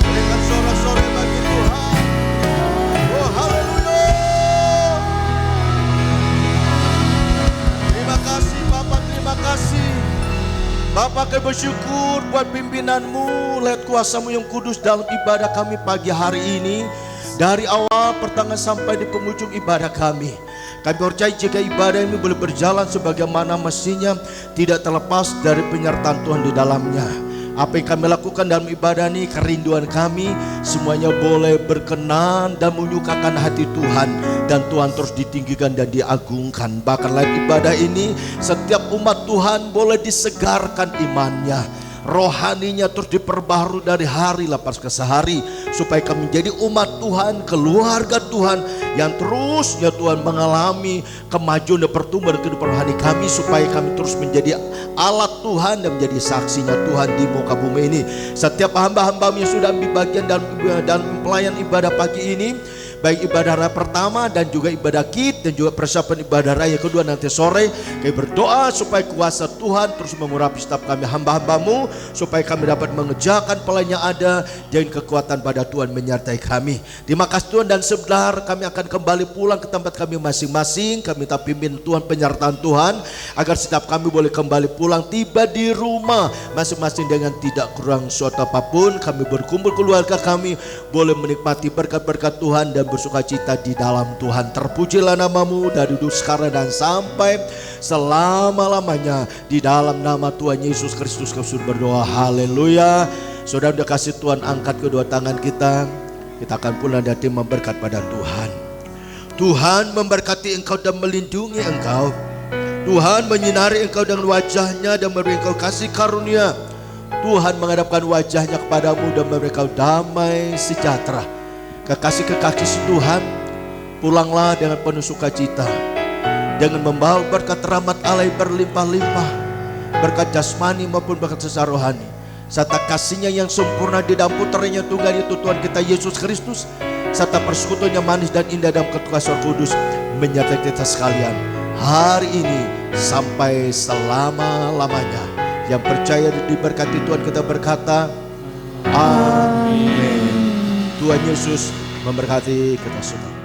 Berikan sorak-sorai bagi Tuhan. Oh, haleluya. Terima kasih Bapak, terima kasih Bapak. Kami bersyukur buat pimpinanmu, lihat kuasamu yang kudus dalam ibadah kami pagi hari ini. Dari awal pertengahan sampai di penghujung ibadah kami. Kami percaya jika ibadah ini boleh berjalan sebagaimana mestinya, tidak terlepas dari penyertaan Tuhan di dalamnya. Apa yang kami lakukan dalam ibadah ini, kerinduan kami semuanya boleh berkenan dan menyukakan hati Tuhan, dan Tuhan terus ditinggikan dan diagungkan. Bahkan lewat ibadah ini setiap umat Tuhan boleh disegarkan imannya, rohaninya terus diperbaharui dari hari lepas ke sehari, supaya kami menjadi umat Tuhan, keluarga Tuhan yang terus ya Tuhan mengalami kemajuan dan pertumbuhan kehidupan rohani kami, supaya kami terus menjadi alat Tuhan dan menjadi saksinya Tuhan di muka bumi ini. Setiap hamba-hamba yang sudah ambil bagian dalam pelayan ibadah pagi ini, baik ibadah raya pertama dan juga ibadah kid dan juga persiapan ibadah raya kedua nanti sore, kami berdoa supaya kuasa Tuhan terus mengurapi setiap kami hamba-hambamu, supaya kami dapat mengerjakan pelayan yang ada dengan kekuatan pada Tuhan menyertai kami. Terima kasih Tuhan, dan sebentar kami akan kembali pulang ke tempat kami masing-masing. Kami minta pimpin Tuhan, penyertaan Tuhan, agar setiap kami boleh kembali pulang tiba di rumah masing-masing dengan tidak kurang suatu apapun. Kami berkumpul keluarga kami boleh menikmati berkat-berkat Tuhan dan bersuka cita di dalam Tuhan. Terpujilah namamu dari dulu sekarang dan sampai selama-lamanya. Di dalam nama Tuhan Yesus Kristus kami sudah berdoa. Haleluya. Saudara udah kasih Tuhan, angkat kedua tangan kita. Kita akan pulang dan memberkat pada Tuhan. Tuhan memberkati engkau dan melindungi engkau. Tuhan menyinari engkau dengan wajahnya dan memberi engkau kasih karunia. Tuhan menghadapkan wajahnya kepadamu dan memberi engkau damai sejahtera. Kekasih-kekasih Tuhan, pulanglah dengan penuh sukacita, dengan membawa berkat rahmat Allah yang berlimpah-limpah, berkat jasmani maupun berkat secara rohani, serta kasihnya yang sempurna di dalam putranya tunggal itu Tuhan kita Yesus Kristus, serta persekutuannya manis dan indah dalam kekuasaan Roh Kudus menyertai kita sekalian hari ini sampai selama-lamanya. Yang percaya diberkati Tuhan kita berkata amin. Tuhan Yesus memberkati kita semua.